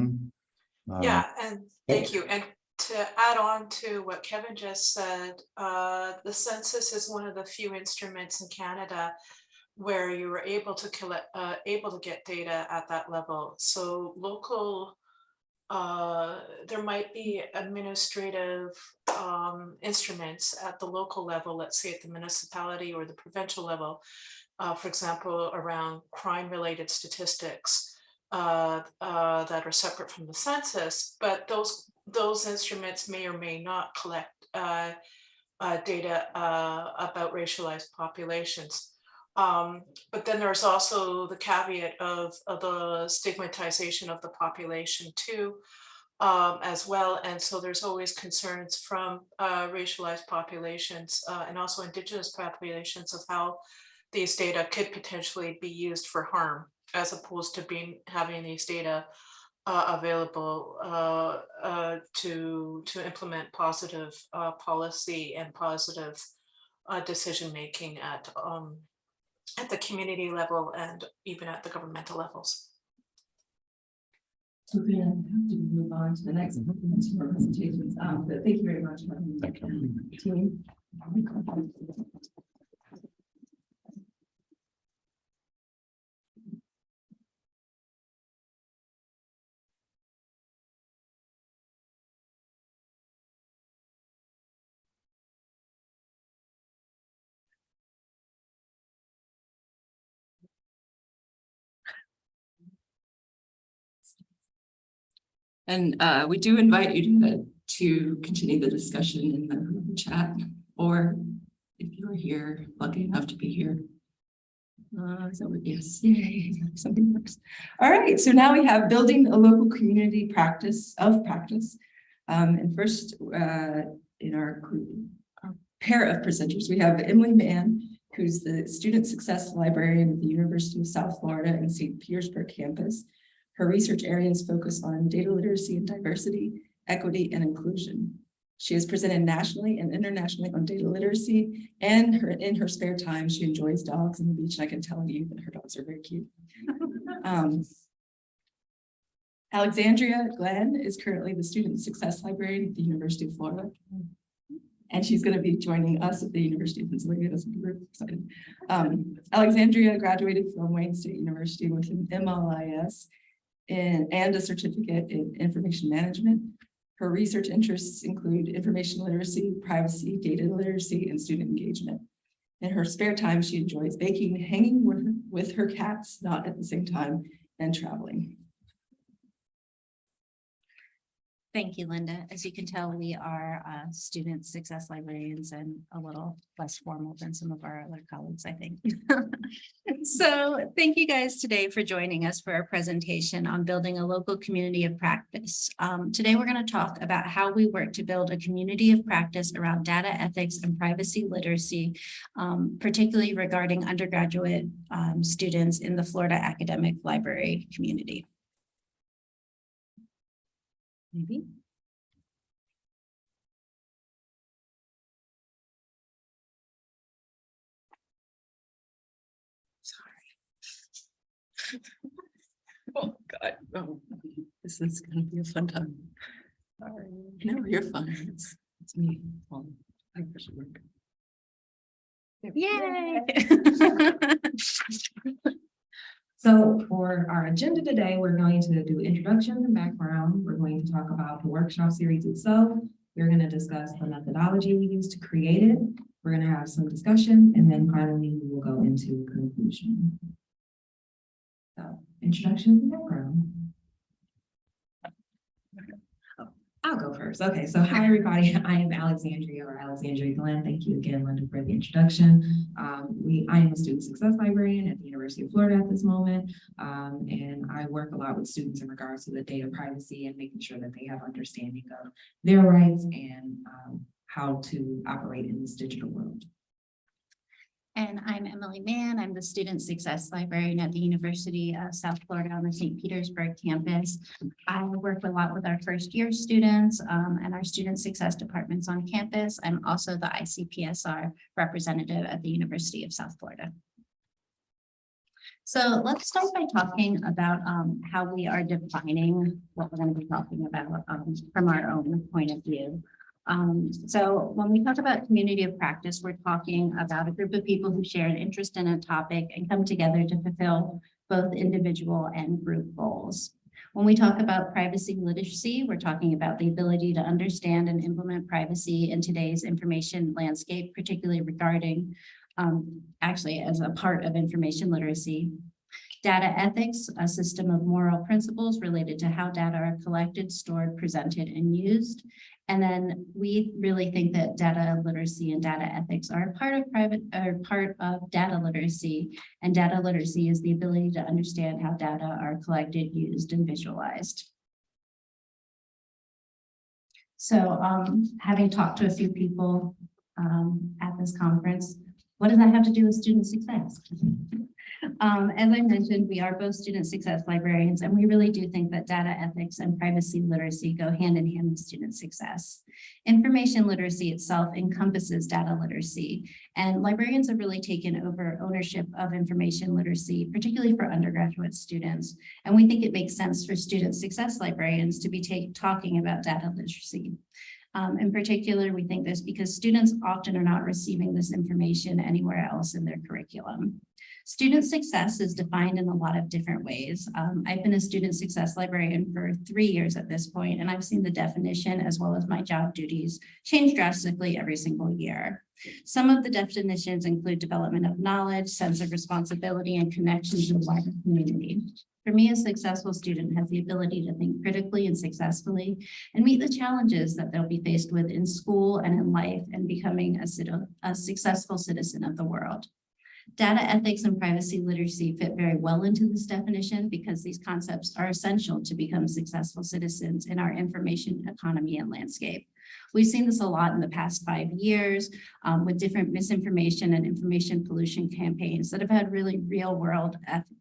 Yeah, and thank you. And to add on to what Kevin just said, the census is one of the few instruments in Canada where you were able to collect, able to get data at that level. So local, there might be administrative instruments at the local level, let's say at the municipality or the provincial level, for example, around crime-related statistics. that are separate from the census, but those instruments may or may not collect data about racialized populations. But then there's also the caveat of the stigmatization of the population too, as well. And so there's always concerns from racialized populations and also Indigenous populations of how these data could potentially be used for harm, as opposed to having these data available to implement positive policy and positive decision making at the community level and even at the governmental levels. So we're gonna have to move on to the next presentations. But thank you very much. Thank you. Team. And we do invite you to continue the discussion in the chat, or if you're here, lucky enough to be here. So yes, yay, something works. All right, so now we have building a local community practice. And first in our group, our pair of presenters, we have Emily Mann, who's the Student Success Librarian at the University of South Florida and St. Petersburg campus. Her research areas focus on data literacy and diversity, equity, and inclusion. She has presented nationally and internationally on data literacy, and in her spare time, she enjoys dogs on the beach. And I can tell you that her dogs are very cute. Alexandrea Glenn is currently the Student Success Librarian at the University of Florida. And she's going to be joining us at the University of Pennsylvania. That's very excited. Alexandrea graduated from Wayne State University with an MLIS and a certificate in information management. Her research interests include information literacy, privacy, data literacy, and student engagement. In her spare time, she enjoys baking, hanging with her cats, not at the same time, and traveling. Thank you, Lynda. As you can tell, we are student success librarians and a little less formal than some of our other colleagues, I think. So thank you guys today for joining us for our presentation on building a local community of practice. Today, we're going to talk about how we work to build a community of practice around data ethics and privacy literacy, particularly regarding undergraduate students in the Florida academic library community. Maybe. Sorry. Oh God, oh, this is gonna be a fun time. Sorry. No, you're fine. It's me. Well, I wish it worked. Yay! So for our agenda today, we're going to do introduction and background. We're going to talk about the workshop series itself. We're going to discuss the methodology we use to create it. We're going to have some discussion, and then finally we will go into conclusion. So introduction and background. I'll go first. Okay, so hi everybody. I am Alexandrea Glenn. Thank you again, Lynda, for the introduction. I am a student success librarian at the University of Florida at this moment, and I work a lot with students in regards to the data privacy and making sure that they have understanding of their rights and how to operate in this digital world. And I'm Emily Mann. I'm the Student Success Librarian at the University of South Florida on the St. Petersburg campus. I work a lot with our first year students and our student success departments on campus. I'm also the ICPSR representative at the University of South Florida. So let's start by talking about how we are defining what we're going to be talking about from our own point of view. So when we talk about community of practice, we're talking about a group of people who share an interest in a topic and come together to fulfill both individual and group goals. When we talk about privacy literacy, we're talking about the ability to understand and implement privacy in today's information landscape, particularly regarding actually as a part of information literacy. Data ethics, a system of moral principles related to how data are collected, stored, presented, and used. And then we really think that data literacy and data ethics are part of data literacy. And data literacy is the ability to understand how data are collected, used, and visualized. So having talked to a few people at this conference, what does that have to do with student success? As I mentioned, we are both student success librarians, and we really do think that data ethics and privacy literacy go hand in hand with student success. Information literacy itself encompasses data literacy, and librarians have really taken over ownership of information literacy, particularly for undergraduate students. And we think it makes sense for student success librarians to be talking about data literacy. In particular, we think this because students often are not receiving this information anywhere else in their curriculum. Student success is defined in a lot of different ways. I've been a student success librarian for 3 years at this point, and I've seen the definition as well as my job duties change drastically every single year. Some of the definitions include development of knowledge, sense of responsibility, and connection to the wider community. For me, a successful student has the ability to think critically and successfully and meet the challenges that they'll be faced with in school and in life and becoming a successful citizen of the world. Data ethics and privacy literacy fit very well into this definition because these concepts are essential to become successful citizens in our information economy and landscape. We've seen this a lot in the past 5 years with different misinformation and information pollution campaigns that have had really real world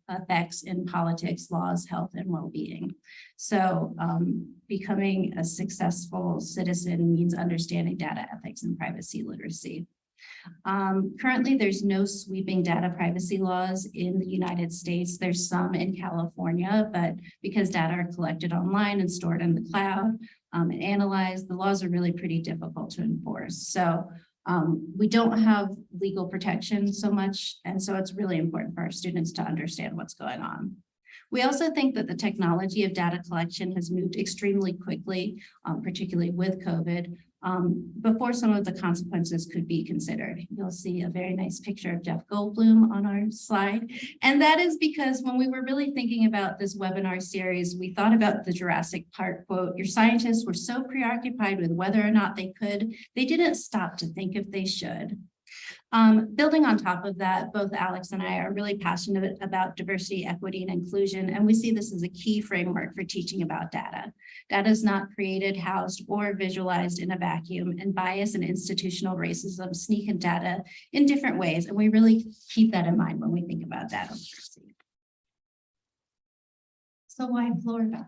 effects in politics, laws, health, and well-being. So becoming a successful citizen means understanding data ethics and privacy literacy. Currently, there's no sweeping data privacy laws in the United States. There's some in California, but because data are collected online and stored in the cloud and analyzed, the laws are really pretty difficult to enforce. So we don't have legal protection so much, and so it's really important for our students to understand what's going on. We also think that the technology of data collection has moved extremely quickly, particularly with COVID, before some of the consequences could be considered. You'll see a very nice picture of Jeff Goldblum on our slide. And that is because when we were really thinking about this webinar series, we thought about the Jurassic Park quote, "Your scientists were so preoccupied with whether or not they could, they didn't stop to think if they should." Building on top of that, both Alex and I are really passionate about diversity, equity, and inclusion, and we see this as a key framework for teaching about data. Data is not created, housed, or visualized in a vacuum, and bias and institutional racism sneak in data in different ways, and we really keep that in mind when we think about data literacy. So why Florida?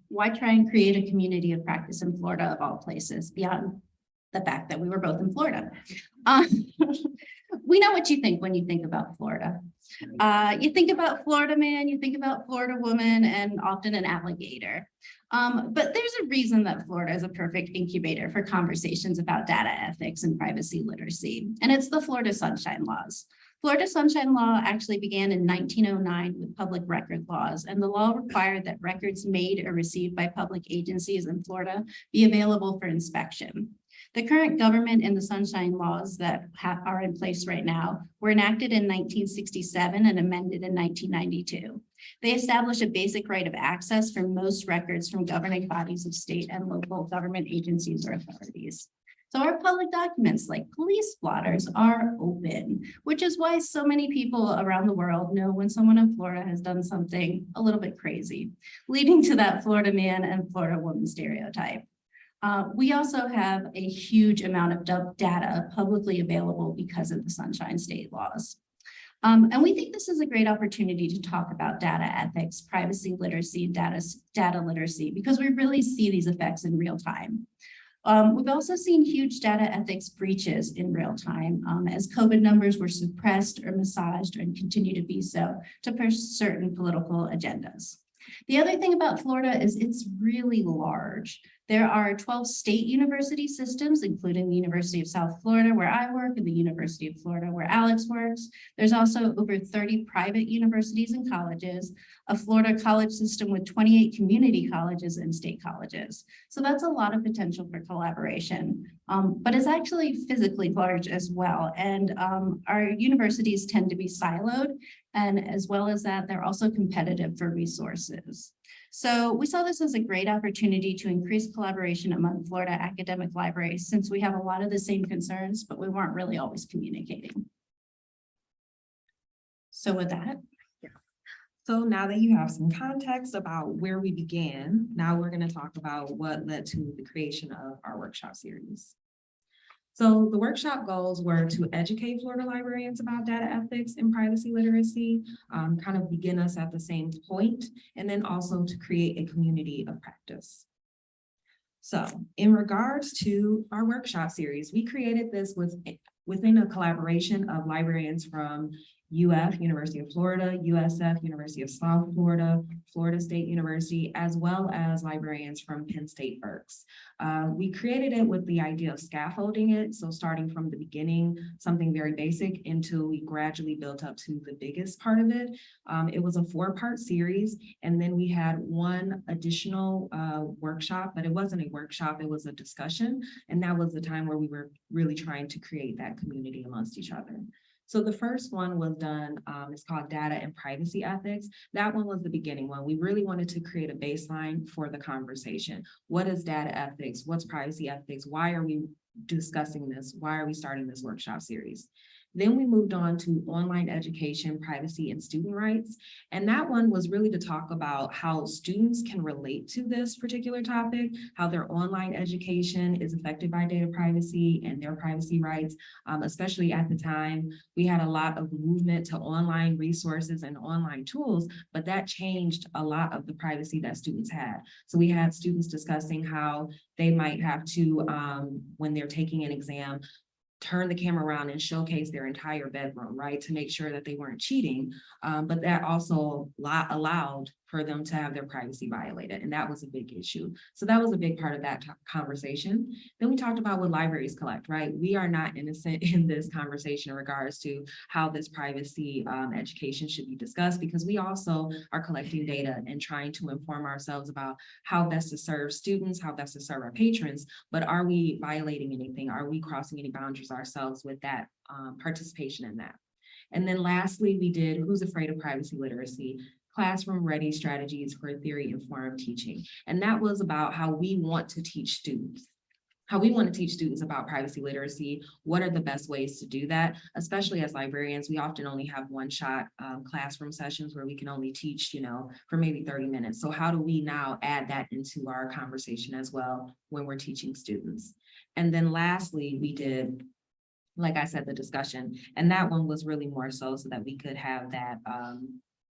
Why try and create a community of practice in Florida of all places, beyond the fact that we were both in Florida? We know what you think when you think about Florida. You think about Florida man, you think about Florida woman, and often an alligator. But there's a reason that Florida is a perfect incubator for conversations about data ethics and privacy literacy, and it's the Florida Sunshine Laws. Florida Sunshine Law actually began in 1909 with public record laws, and the law required that records made or received by public agencies in Florida be available for inspection. The current government and the Sunshine Laws that are in place right now were enacted in 1967 and amended in 1992. They establish a basic right of access for most records from governing bodies of state and local government agencies or authorities. So our public documents like police blotters are open, which is why so many people around the world know when someone in Florida has done something a little bit crazy, leading to that Florida man and Florida woman stereotype. We also have a huge amount of data publicly available because of the Sunshine State laws. And we think this is a great opportunity to talk about data ethics, privacy literacy, and data literacy, because we really see these effects in real time. We've also seen huge data ethics breaches in real time as COVID numbers were suppressed or massaged and continue to be so to push certain political agendas. The other thing about Florida is it's really large. There are 12 state university systems, including the University of South Florida, where I work, and the University of Florida, where Alex works. There's also over 30 private universities and colleges, a Florida college system with 28 community colleges and state colleges. So that's a lot of potential for collaboration, but it's actually physically large as well. And our universities tend to be siloed, and as well as that, they're also competitive for resources. So we saw this as a great opportunity to increase collaboration among Florida academic libraries, since we have a lot of the same concerns, but we weren't really always communicating. So with that. So now that you have some context about where we began, now we're going to talk about what led to the creation of our workshop series. So the workshop goals were to educate Florida librarians about data ethics and privacy literacy, kind of begin us at the same point, and then also to create a community of practice. So in regards to our workshop series, we created this within a collaboration of librarians from UF, University of Florida, USF, University of South Florida, Florida State University, as well as librarians from Penn State Berks. We created it with the idea of scaffolding it. So starting from the beginning, something very basic, until we gradually built up to the biggest part of it. It was a 4-part series, and then we had one additional workshop, but it wasn't a workshop, it was a discussion. And that was the time where we were really trying to create that community amongst each other. So the first one was done, it's called Data and Privacy Ethics. That one was the beginning one. We really wanted to create a baseline for the conversation. What is data ethics? What's privacy ethics? Why are we discussing this? Why are we starting this workshop series? Then we moved on to online education, privacy, and student rights. And that one was really to talk about how students can relate to this particular topic, how their online education is affected by data privacy and their privacy rights, especially at the time. We had a lot of movement to online resources and online tools, but that changed a lot of the privacy that students had. So we had students discussing how they might have to, when they're taking an exam, turn the camera around and showcase their entire bedroom, right? To make sure that they weren't cheating. But that also allowed for them to have their privacy violated. And that was a big issue. So that was a big part of that conversation. Then we talked about what libraries collect, right? We are not innocent in this conversation in regards to how this privacy education should be discussed, because we also are collecting data and trying to inform ourselves about how best to serve students, how best to serve our patrons. But are we violating anything? Are we crossing any boundaries ourselves with that participation in that? And then lastly, we did Who's Afraid of Privacy Literacy? Classroom ready strategies for theory-informed teaching. And that was about how we want to teach students. How we want to teach students about privacy literacy. What are the best ways to do that? Especially as librarians, we often only have one-shot classroom sessions where we can only teach, for maybe 30 minutes. So how do we now add that into our conversation as well when we're teaching students? And then lastly, we did, like I said, the discussion. And that one was really more so that we could have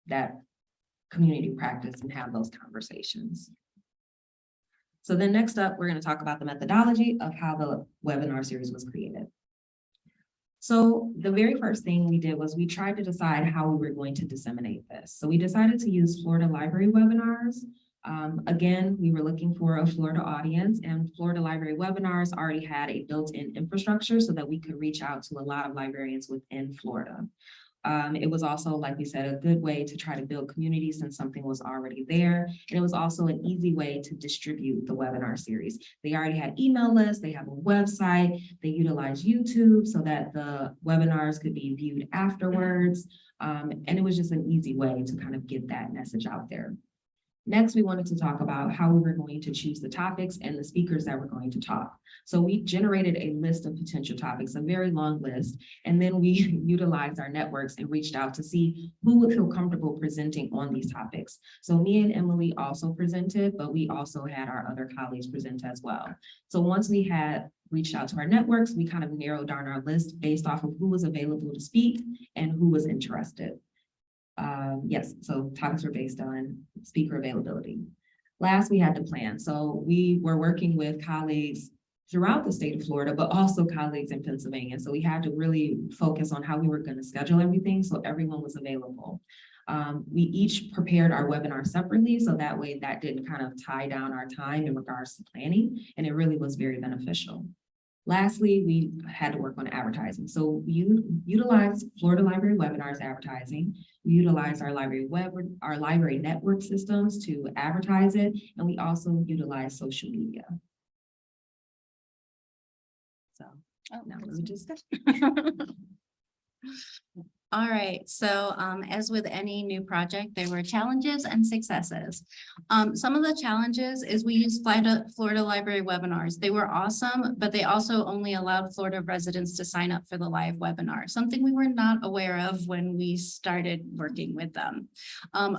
that community practice and have those conversations. So then next up, we're going to talk about the methodology of how the webinar series was created. So the very first thing we did was we tried to decide how we were going to disseminate this. So we decided to use Florida Library webinars. Again, we were looking for a Florida audience, and Florida Library webinars already had a built-in infrastructure so that we could reach out to a lot of librarians within Florida. It was also, like we said, a good way to try to build community since something was already there. And it was also an easy way to distribute the webinar series. They already had email lists, they have a website, they utilize YouTube so that the webinars could be viewed afterwards. And it was just an easy way to kind of get that message out there. Next, we wanted to talk about how we were going to choose the topics and the speakers that were going to talk. So we generated a list of potential topics, a very long list, and then we utilized our networks and reached out to see who would feel comfortable presenting on these topics. So me and Emily also presented, but we also had our other colleagues present as well. So once we had reached out to our networks, we kind of narrowed down our list based off of who was available to speak and who was interested. Yes, so topics were based on speaker availability. Last, we had the plan. So we were working with colleagues throughout the state of Florida, but also colleagues in Pennsylvania. So we had to really focus on how we were going to schedule everything so everyone was available. We each prepared our webinar separately, so that way that didn't kind of tie down our time in regards to planning, and it really was very beneficial. Lastly, we had to work on advertising. So we utilized Florida Library Webinars advertising. We utilized our library network systems to advertise it, and we also utilized social media. So now let me just All right, so as with any new project, there were challenges and successes. Some of the challenges is we used Florida Library webinars. They were awesome, but they also only allowed Florida residents to sign up for the live webinar, something we were not aware of when we started working with them.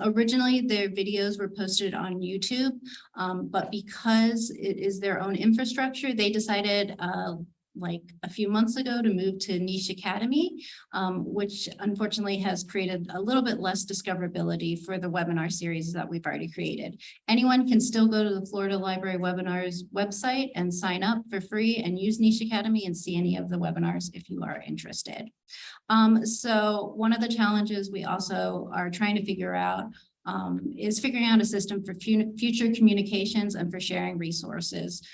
Originally, their videos were posted on YouTube, but because it is their own infrastructure, they decided like a few months ago to move to Niche Academy, which unfortunately has created a little bit less discoverability for the webinar series that we've already created. Anyone can still go to the Florida Library Webinars website and sign up for free and use Niche Academy and see any of the webinars if you are interested. So one of the challenges we also are trying to figure out is figuring out a system for future communications and for sharing resources.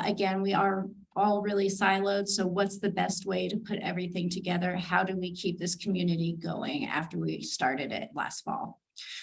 Again, we are all really siloed, so what's the best way to put everything together? How do we keep this community going after we started it last fall?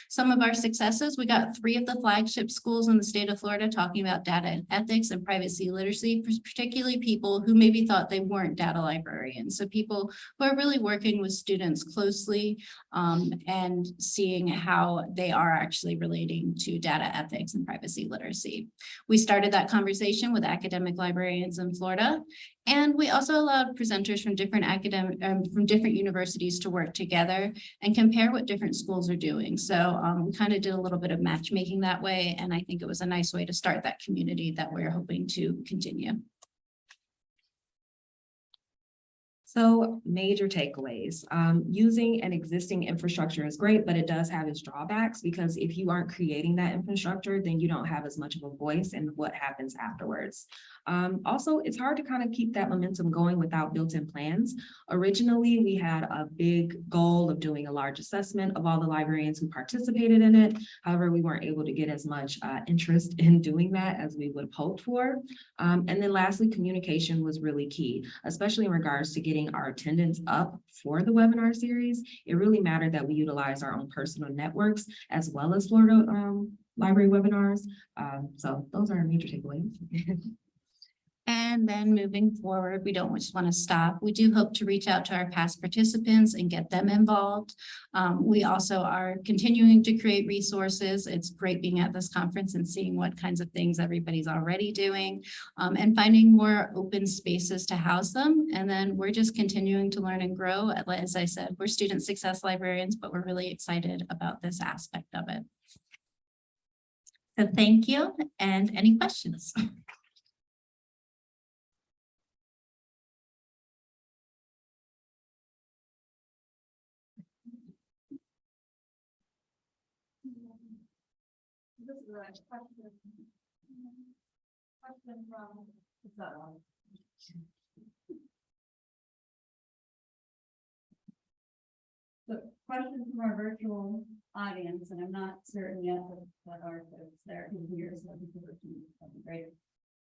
Some of our successes, we got 3 of the flagship schools in the state of Florida talking about data ethics and privacy literacy, particularly people who maybe thought they weren't data librarians. So people who are really working with students closely and seeing how they are actually relating to data ethics and privacy literacy. We started that conversation with academic librarians in Florida. And we also allowed presenters from different universities to work together and compare what different schools are doing. So we kind of did a little bit of matchmaking that way. And I think it was a nice way to start that community that we're hoping to continue. So major takeaways, using an existing infrastructure is great, but it does have its drawbacks because if you aren't creating that infrastructure, then you don't have as much of a voice in what happens afterwards. Also, it's hard to kind of keep that momentum going without built-in plans. Originally, we had a big goal of doing a large assessment of all the librarians who participated in it. However, we weren't able to get as much interest in doing that as we would have hoped for. And then lastly, communication was really key, especially in regards to getting our attendance up for the webinar series. It really mattered that we utilize our own personal networks as well as Florida Library webinars. So those are our major takeaways. And then moving forward, we don't just want to stop. We do hope to reach out to our past participants and get them involved. We also are continuing to create resources. It's great being at this conference and seeing what kinds of things everybody's already doing and finding more open spaces to house them. And then we're just continuing to learn and grow. As I said, we're student success librarians, but we're really excited about this aspect of it. So thank you. And any questions? This is a question from the question from our virtual audience, and I'm not certain yet that our folks there can hear, so I think that'd be great.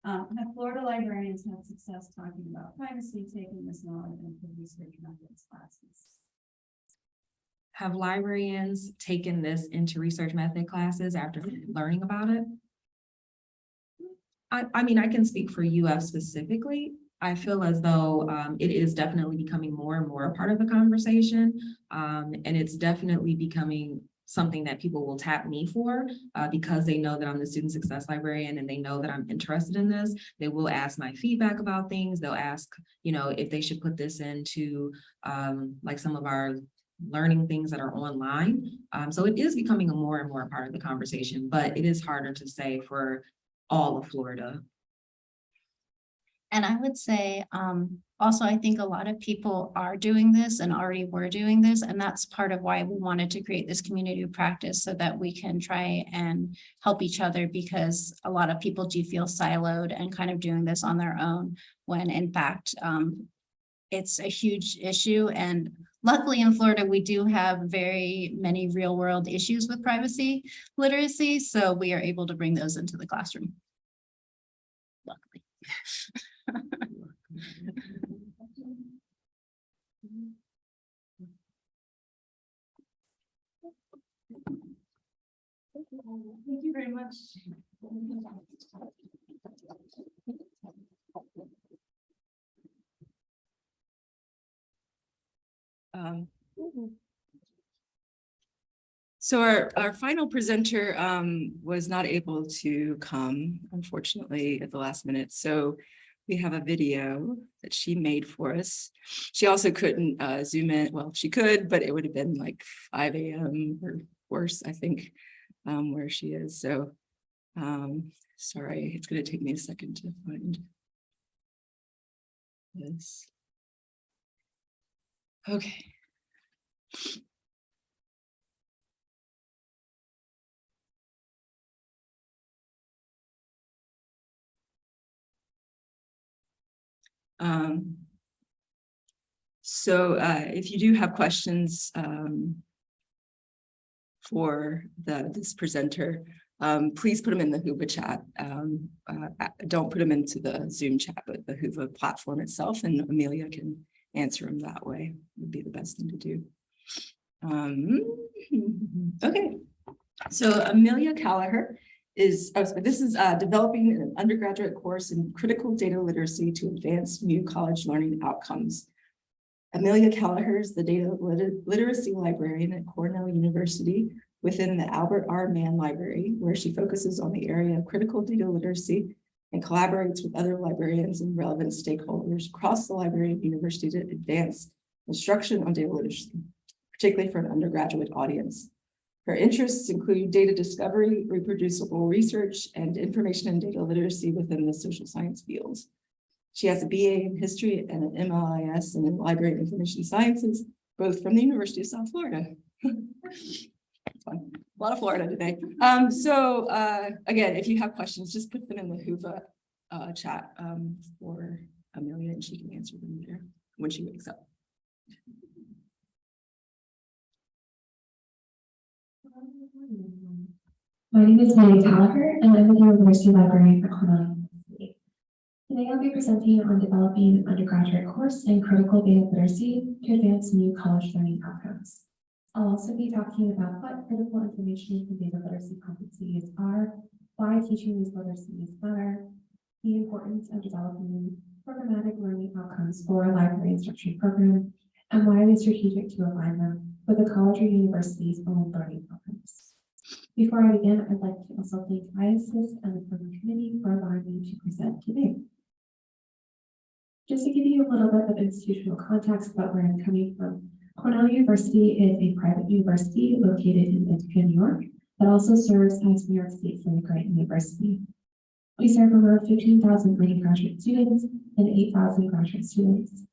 Have Florida librarians had success talking about privacy, taking this knowledge into research methods classes? Have librarians taken this into research method classes after learning about it? I mean, I can speak for UF specifically. I feel as though it is definitely becoming more and more a part of the conversation. And it's definitely becoming something that people will tap me for because they know that I'm the student success librarian and they know that I'm interested in this. They will ask my feedback about things. They'll ask, you know, if they should put this into like some of our learning things that are online. So it is becoming a more and more part of the conversation, but it is harder to say for all of Florida. And I would say Also, I think a lot of people are doing this and already were doing this, and that's part of why we wanted to create this community of practice so that we can try and help each other, because a lot of people do feel siloed and kind of doing this on their own, when in fact, it's a huge issue. And luckily in Florida, we do have very many real world issues with privacy literacy, so we are able to bring those into the classroom. Luckily. Thank you very much. So our final presenter was not able to come, unfortunately, at the last minute. So we have a video that she made for us. She also couldn't zoom in. Well, she could, but it would have been like 5 a.m. or worse, I think, where she is. So sorry, it's going to take me a second to find this. Okay. So if you do have questions for this presenter, please put them in the Whova chat. Don't put them into the Zoom chat, but the Whova platform itself, and Amelia can answer them that way. Would be the best thing to do. Okay, so Amelia Kallaher is, this is developing an undergraduate course in critical data literacy to advance new college learning outcomes. Amelia Kallaher is the data literacy librarian at Cornell University within the Albert R. Mann Library, where she focuses on the area of critical data literacy and collaborates with other librarians and relevant stakeholders across the library and university to advance instruction on data literacy, particularly for an undergraduate audience. Her interests include data discovery, reproducible research, and information and data literacy within the social science fields. She has a BA in history and an MLIS in library information sciences, both from the University of South Florida. Fun. A lot of Florida today. So again, if you have questions, just put them in the Whova chat for Amelia, and she can answer them there when she wakes up. My name is Amelia Kallaher, and I'm with the University Librarian for Cornell University. Today I'll be presenting on developing an undergraduate course in critical data literacy to advance new college learning outcomes. I'll also be talking about what critical information and data literacy competencies are, why teaching these literacies matter, the importance of developing programmatic learning outcomes for a library instruction program, and why it is strategic to align them with the college or university's own learning outcomes. Before I begin, I'd like to also thank IASSIST and the program committee for allowing me to present today. Just to give you a little bit of institutional context about where I'm coming from, Cornell University is a private university located in Ithaca, New York, that also serves as New York State's land-grant university. We serve around 15,000 undergraduate students and 8,000 graduate students.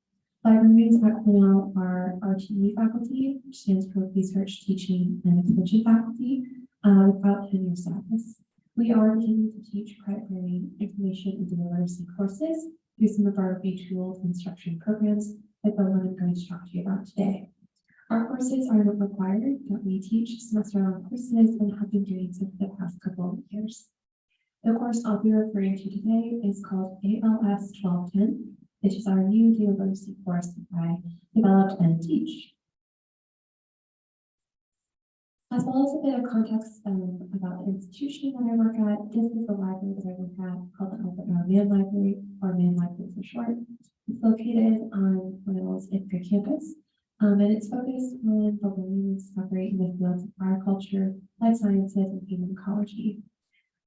Librarians at Cornell are RTE faculty, which stands for Research, Teaching, and Extension faculty, without tenure status. We are beginning to teach credit bearing information and data literacy courses through some of our retooled instruction programs like the one I'm going to talk to you about today. Our courses are not required, but we teach semester-long courses and have been doing so for the past couple of years. The course I'll be referring to today is called ALS 1210, which is our new data literacy course that I developed and teach. As well as a bit of context about the institution that I work at, this is the library that I work at called the Albert R. Mann Library, or Mann Library for short. It's located on Cornell's Ithaca campus, and it's focused on the learning and discovery in the fields of agriculture, life sciences, and human ecology.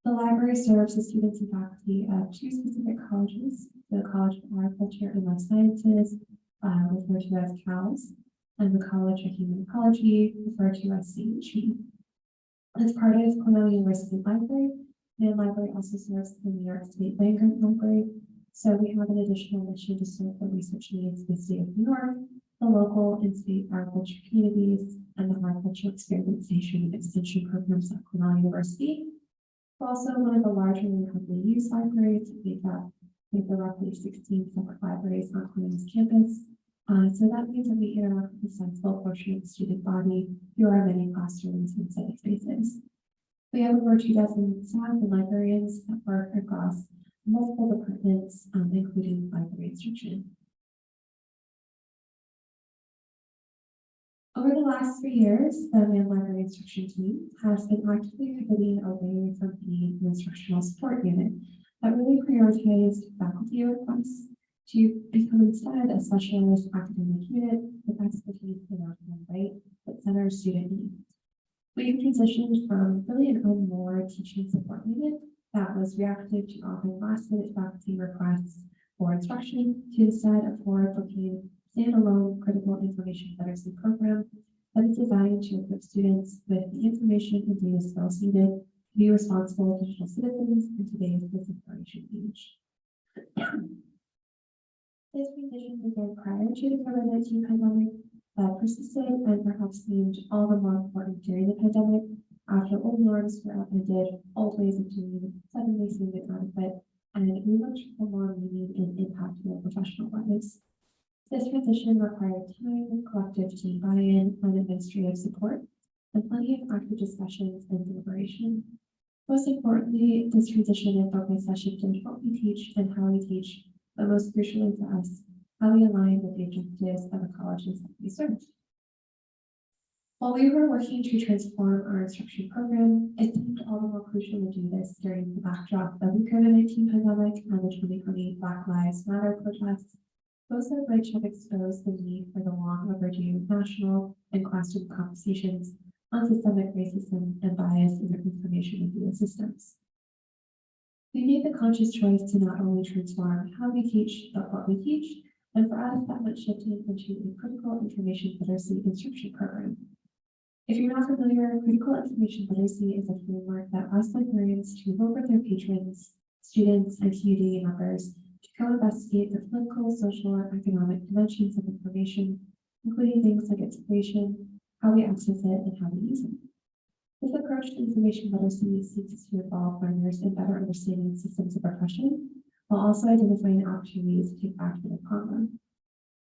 The library serves the students and faculty of two specific colleges, the College of Agriculture and Life Sciences, referred to as CALS, and the College of Human Ecology, referred to as CHE. As part of Cornell University Library, Mann Library also serves the New York State Land-Grant Library, So we have an additional mission to serve the research needs of the state of New York, the local and state agriculture communities, and the agricultural experimentation and extension programs at Cornell University. We're also one of the larger and heavily used libraries that make up with the roughly 16 separate libraries on Cornell's campus. So that means that we interact with a sensible portion of the student body through our many classrooms and study spaces. We have over 24 staff and librarians that work across multiple departments, including library instruction. Over the last 3 years, the Mann Library Instruction Team has been actively pivoting away from being an instructional support unit that really prioritized faculty requests to become instead a specialized academic unit with expertise in our own right that centers student needs. We've transitioned from really an more teaching support unit that was reactive to often last-minute faculty requests for instruction to instead a forward-looking, standalone critical information literacy program that is designed to equip students with the information and data skills needed to be responsible digital citizens in today's disinformation age. This transition began prior to the COVID-19 pandemic that persisted and perhaps seemed all the more important during the pandemic after old norms were upended, old ways of doing suddenly seemed inadequate, and we looked for more meaning and impact in our professional lives. This transition required time, collective team buy-in, and administrative support, and plenty of active discussions and deliberation. Most importantly, this transition and focus has shifted what we teach and how we teach, but most crucially for us, how we align with the objectives of the colleges that we serve. While we were working to transform our instruction program, it seemed all the more crucial to do this during the backdrop of the COVID-19 pandemic and the 2020 Black Lives Matter protests, both of which have exposed the need for the long overdue national and classroom conversations on systemic racism and bias in our information and data systems. We made the conscious choice to not only transform how we teach, but what we teach, and for us that meant shifting into a critical information literacy instruction program. If you're not familiar, critical information literacy is a framework that asks librarians to work with their patrons, students, and community members to co-investigate the political, social, and economic dimensions of information, including things like its creation, how we access it, and how we use it. This approach to information literacy seeks to involve learners in better understanding systems of oppression, while also identifying opportunities to take action upon them.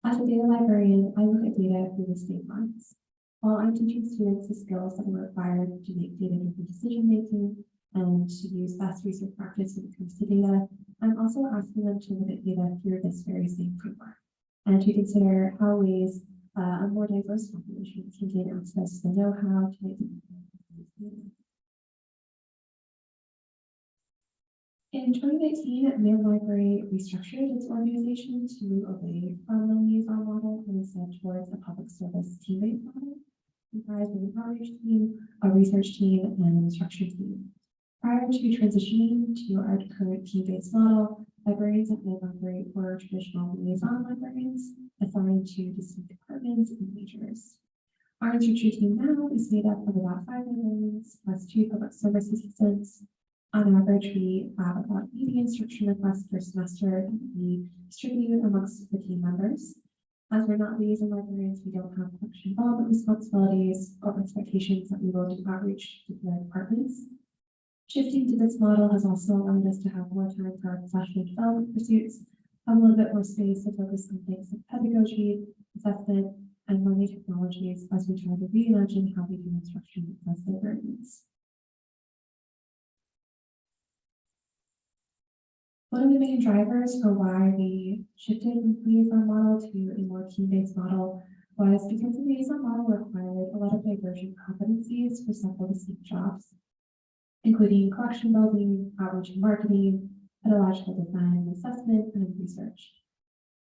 As a data librarian, I look at data through the state lens. While I'm teaching students the skills that are required to make data-driven decision-making and to use best research practice when it comes to data, I'm also asking them to look at data through this very same framework and to consider how ways a more diverse population can gain access to the know-how to make data. In 2019, Mann Library restructured its organization to move away from the liaison model and instead towards a public service team-based model, comprised of an outreach team, a research team, and an instruction team. Prior to transitioning to our current team-based model, librarians at Mann Library were traditional liaison librarians assigned to distinct departments and majors. Our instruction team now is made up of about 5 librarians plus 2 public service assistants. On average, we have about 80 instruction requests per semester that we distribute amongst the team members. As we're not liaison librarians, we don't have collection involvement responsibilities or expectations that we will do outreach to the departments. Shifting to this model has also allowed us to have more time for our professional development pursuits, have a little bit more space to focus on things like pedagogy, assessment, and learning technologies as we try to reimagine how we do instruction as librarians. One of the main drivers for why we shifted from the liaison model to a more team-based model was because the liaison model required a lot of divergent competencies for several distinct jobs, including collection building, outreach and marketing, pedagogical design and assessment, and research.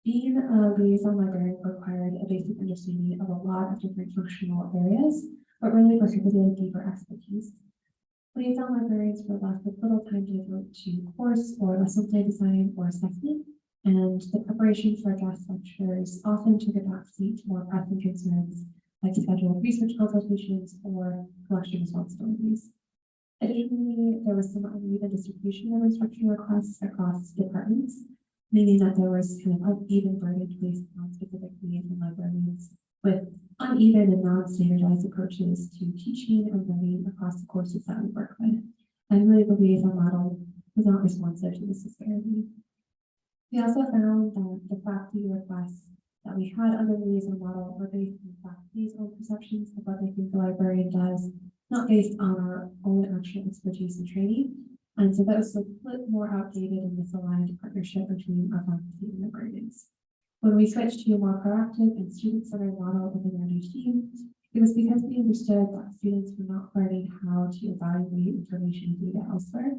Being a liaison librarian required a basic understanding of a lot of different functional areas, but really prohibited deeper expertise. Liaison librarians were left with little time to devote to course or lesson plan design or assessment, and the preparation for guest lectures often took a backseat to more pressing concerns like scheduled research consultations or collection responsibilities. Additionally, there was some uneven distribution of instruction requests across departments, meaning that there was kind of uneven burden placed on specific needs and librarians with uneven and non-standardized approaches to teaching and learning across the courses that we work with. I really believe our model was not responsive to this disparity. We also found that the faculty requests that we had under the liaison model were based on faculty's own perceptions of what they think the librarian does, not based on our own actual expertise and training. And so that was a bit more outdated and misaligned partnership between our faculty and librarians. When we switched to a more proactive and student-centered model within our new team, it was because we understood that students were not learning how to evaluate information and data elsewhere,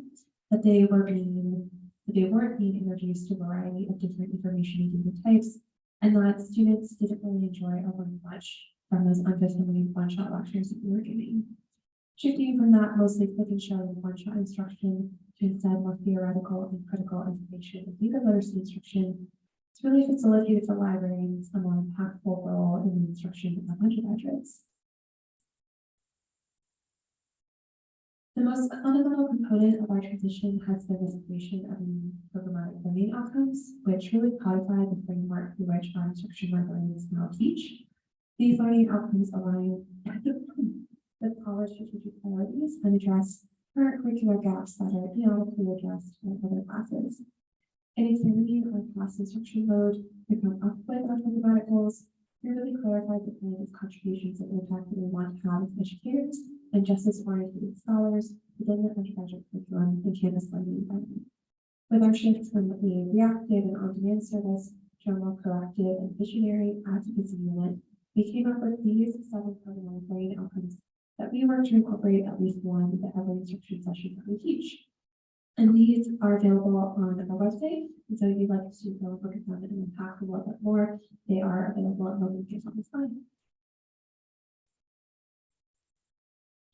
that they weren't being introduced to a variety of different information and data types, and that students didn't really enjoy or learn much from those unfulfilling one-shot lectures that we were giving. Shifting from that mostly click and show and one-shot instruction to instead more theoretical and critical information and data literacy instruction, it's really facilitated for librarians a more impactful role in the instruction of undergraduates. The most fundamental component of our transition has been the creation of programmatic learning outcomes, which really codify the framework through which our instruction librarians now teach. These learning outcomes align with college strategic priorities and address current curricular gaps that are inadequately addressed in other classes. In examining our class instruction load to come up with our programmatic goals, we really clarified the kind of contributions and impact that we want to have as educators and justice-oriented scholars within the undergraduate curriculum and campus learning environment. With our shift from a reactive and on-demand service to a more proactive and visionary advocacy unit, we came up with these 7 programmatic learning outcomes that we work to incorporate at least one into every instruction session that we teach. And these are available on our website. And so if you'd like to go look at them and unpack a little bit more, they are available at the link on the slide.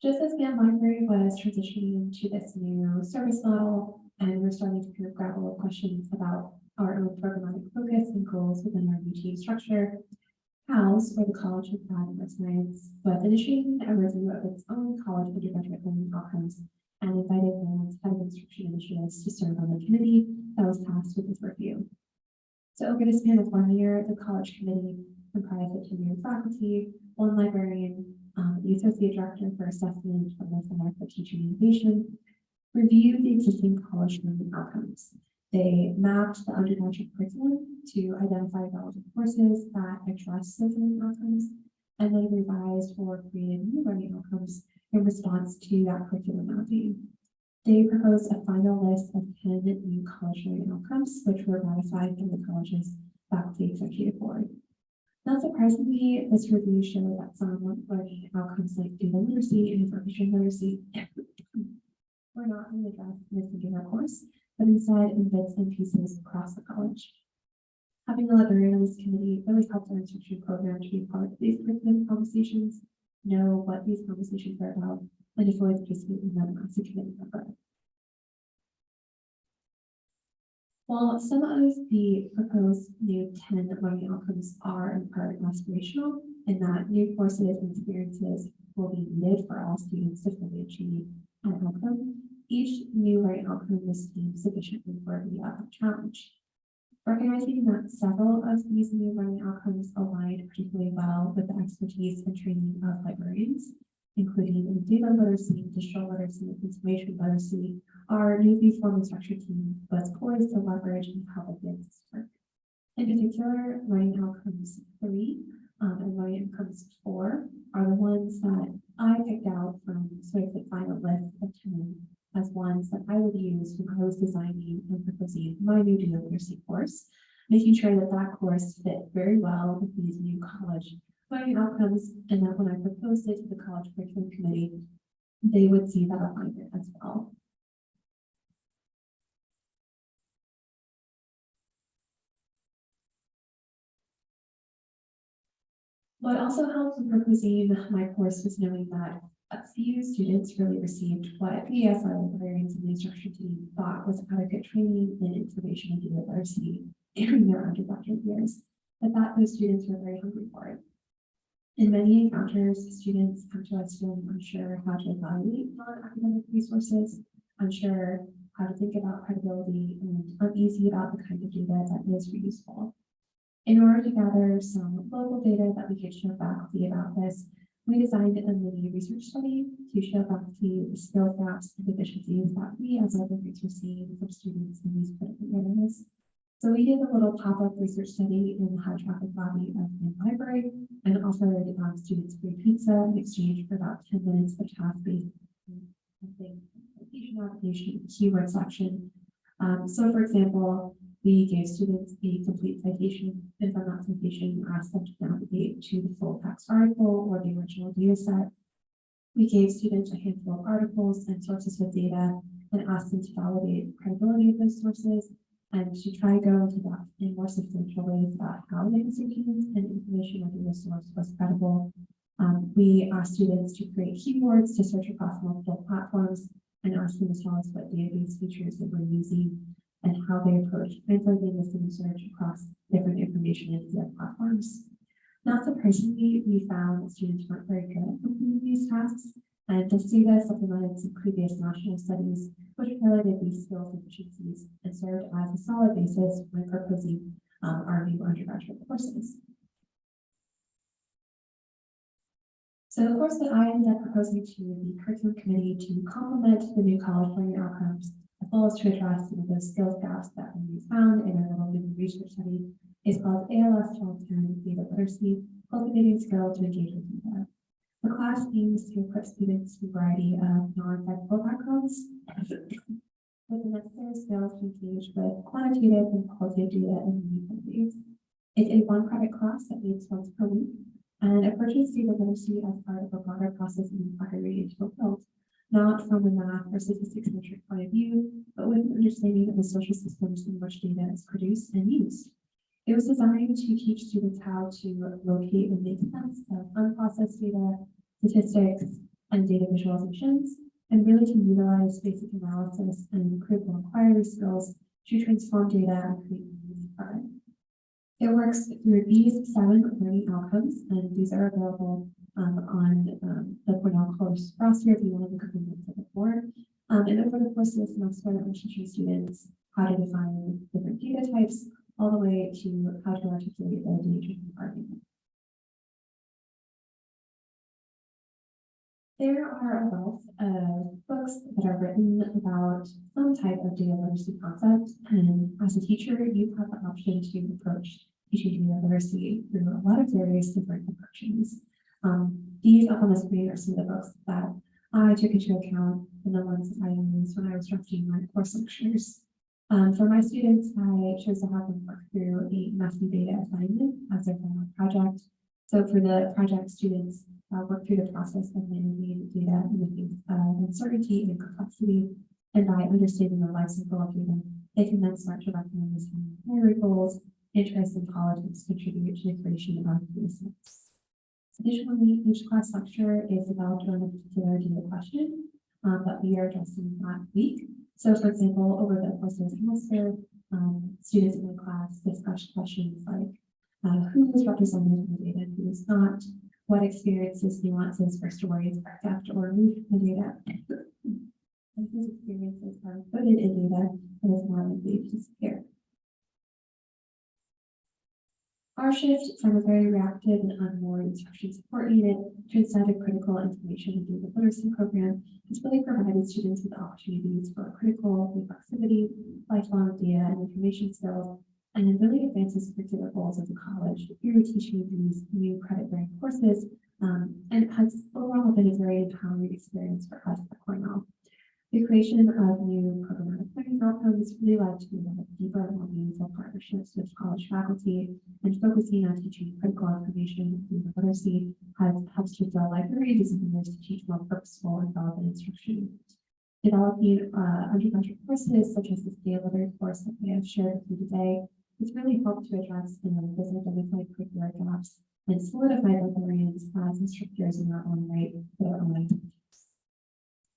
Just as Mann Library was transitioning into this new service model, and we're starting to kind of grapple with questions about our own programmatic focus and goals within our new team structure, House, or the College of Applied Science, was initiating a review of its own college undergraduate learning outcomes and invited Mann's head of instruction initiatives to serve on the committee that was tasked with this review. So over the span of 1 year, the college committee comprised of tenured faculty, 1 librarian, the associate director for assessment from the Center for Teaching Innovation, reviewed the existing college learning outcomes. They mapped the undergraduate curriculum to identify relevant courses that address those learning outcomes, and then revised or created new learning outcomes in response to that curriculum mapping. They proposed a final list of 10 new college learning outcomes, which were ratified from the college's faculty executive board. Not surprisingly, this review showed that some learning outcomes like data literacy and information literacy were not really addressed in a singular course, but instead in bits and pieces across the college. Having the librarian on this committee really helped our instruction program to be part of these curriculum conversations, know what these conversations are about, and to fully participate in them as a committee member. While some of the proposed new 10 learning outcomes are in part aspirational, in that new courses and experiences will be needed for all students to fully achieve an outcome, each new learning outcome was deemed sufficiently worthy of a challenge. Recognizing that several of these new learning outcomes aligned particularly well with the expertise and training of librarians, including in data literacy, digital literacy, information literacy, our newly formed instruction team was poised to leverage and help advance this work. In particular, learning outcomes 3 and learning outcomes 4 are the ones that I picked out from sort of the final list of 10 as ones that I would use when I was designing and proposing my new data literacy course, making sure that that course fit very well with these new college learning outcomes, and that when I proposed it to the college curriculum committee, they would see that alignment as well. What also helped in proposing my course was knowing that a few students really received what ESI librarians and the instruction team thought was adequate training in information and data literacy during their undergraduate years, but that those students were very hungry for it. In many encounters, students come to us feeling unsure how to evaluate non-academic resources, unsure how to think about credibility, and uneasy about the kind of data that is reusable. In order to gather some local data that we could show faculty about this, we designed a mini research study to show faculty the skill gaps and deficiencies that we as librarians were seeing from students in these critical areas. So we did a little pop-up research study in the high traffic lobby of the library and offered students free pizza in exchange for about 10 minutes of task-based application keyword section. So for example, we gave students a complete citation, and from that citation, asked them to navigate to the full text article or the original data set. We gave students a handful of articles and sources with data and asked them to validate the credibility of those sources and to try to go into depth in more substantial ways about how they ascertained and information or data source was credible. We asked students to create keywords to search across multiple platforms and ask them to tell us what database features they were using and how they approach translating this research across different information and data platforms. Not surprisingly, we found that students weren't very good at completing these tasks, and this data supplemented some previous national studies which highlighted these skills deficiencies and served as a solid basis when proposing our new undergraduate courses. So the course that I ended up proposing to the curriculum committee to complement the new college learning outcomes, as well as to address some of those skills gaps that we found in our little mini research study, is called ALS 1210 Data Literacy, Cultivating Skills to Engage with Data. The class aims to equip students with a variety of non-technical backgrounds with the necessary skills to engage with quantitative and qualitative data in meaningful ways. It's a one-credit class that meets once per week and approaches data literacy as part of a broader process of inquiry into a field, not from a math or statistics-centric point of view, but with an understanding of the social systems in which data is produced and used. It was designed to teach students how to locate and make sense of unprocessed data, statistics, and data visualizations, and really to utilize basic analysis and critical inquiry skills to transform data and create meaning from it. It works through these 7 learning outcomes, and these are available on the Cornell course roster if you want to look at the links at the board. And over the course of the semester, we're teaching students how to define different data types, all the way to how to articulate a data-driven argument. There are a wealth of books that are written about some type of data literacy concept, and as a teacher, you have the option to approach teaching data literacy through a lot of various different approaches. These up on the screen are some of the books that I took into account and the ones that I used when I was drafting my course lectures. For my students, I chose to have them work through a messy data assignment as their final project. So for the project, students work through the process of managing data in the face of uncertainty and complexity. And by understanding the life cycle of data, they can then start to recognize how primary goals, interests, and politics contribute to the creation of data sets. Additionally, each class lecture is developed around a particular data question that we are addressing that week. So for example, over the course of the semester, students in the class discuss questions like who is represented in the data and who is not, what experiences, nuances, or stories are kept or removed from the data, and whose experiences are included in data that is more likely to disappear. Our shift from a very reactive and unmoored instruction support unit to instead a critical information and data literacy program has really provided students with opportunities for critical reflexivity, lifelong data and information skills, and it really advances curricular goals of the college through teaching these new credit-bearing courses, and it has overall been a very empowering experience for us at Cornell. The creation of new programmatic learning outcomes really led to deeper and more meaningful partnerships with college faculty, and focusing on teaching critical information and literacy has helped to grow library designers to teach more purposeful and relevant instruction. Developing undergraduate courses such as the data literacy course that we have shared with you today has really helped to address those identified curricular gaps and solidify librarians as instructors in their own right for their own activities.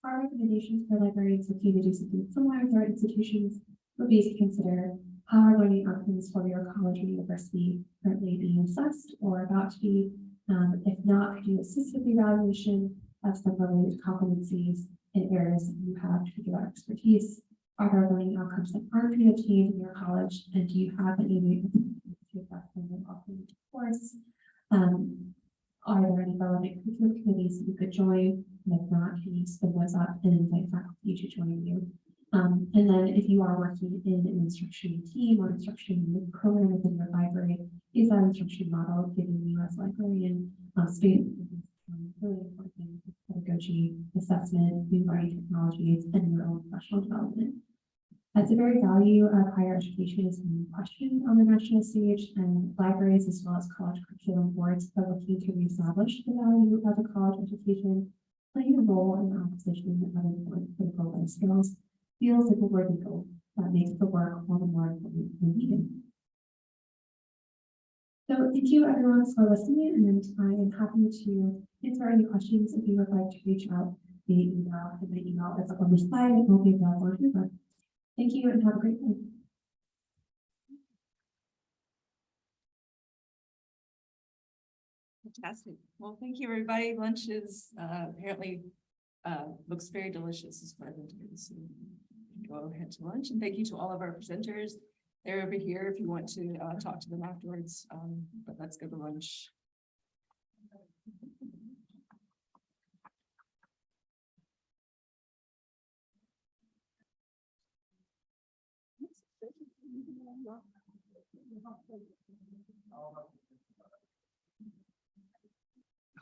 Our recommendations for librarians looking to do something similar with our institutions would be to consider how are learning outcomes for your college or university currently being assessed or about to be. If not, could you assist with the evaluation of some related competencies in areas that you have particular expertise? Are there learning outcomes that aren't being achieved in your college? And do you have any way to assess them in offering the course? Are there any relevant curriculum committees that you could join? And if not, can you spin those up and invite faculty to join you? And then if you are working in an instruction team or instruction program within your library, is that instruction model giving you as librarian space? Really important things, pedagogy, assessment, new learning technologies, and your own professional development. That's a very value of higher education is being questioned on the national stage, and libraries as well as college curriculum boards are looking to reestablish the value of a college education, playing a role in the acquisition of important critical life skills, feels like a worthy goal that makes the work all the more important and needed. So thank you everyone for listening, and I am happy to answer any questions if you would like to reach out via email, and my email is up on the slide and will be available on Twitter. Thank you and have a great day. Fantastic. Well, thank you, everybody. Lunch is apparently looks very delicious as far as I'm doing. So go ahead to lunch, and thank you to all of our presenters. They're over here if you want to talk to them afterwards. But let's go to lunch.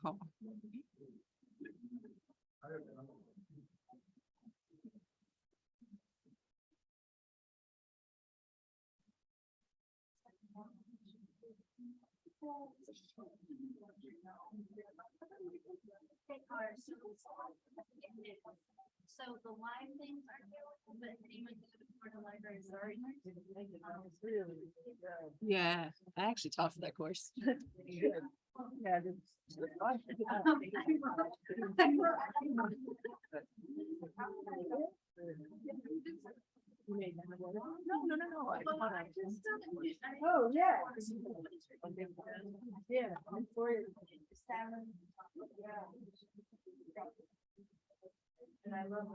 Oh. So the line things are new, but the library is already. Yeah, I actually taught for that course. Yeah, no. Oh, yeah. Yeah. And I love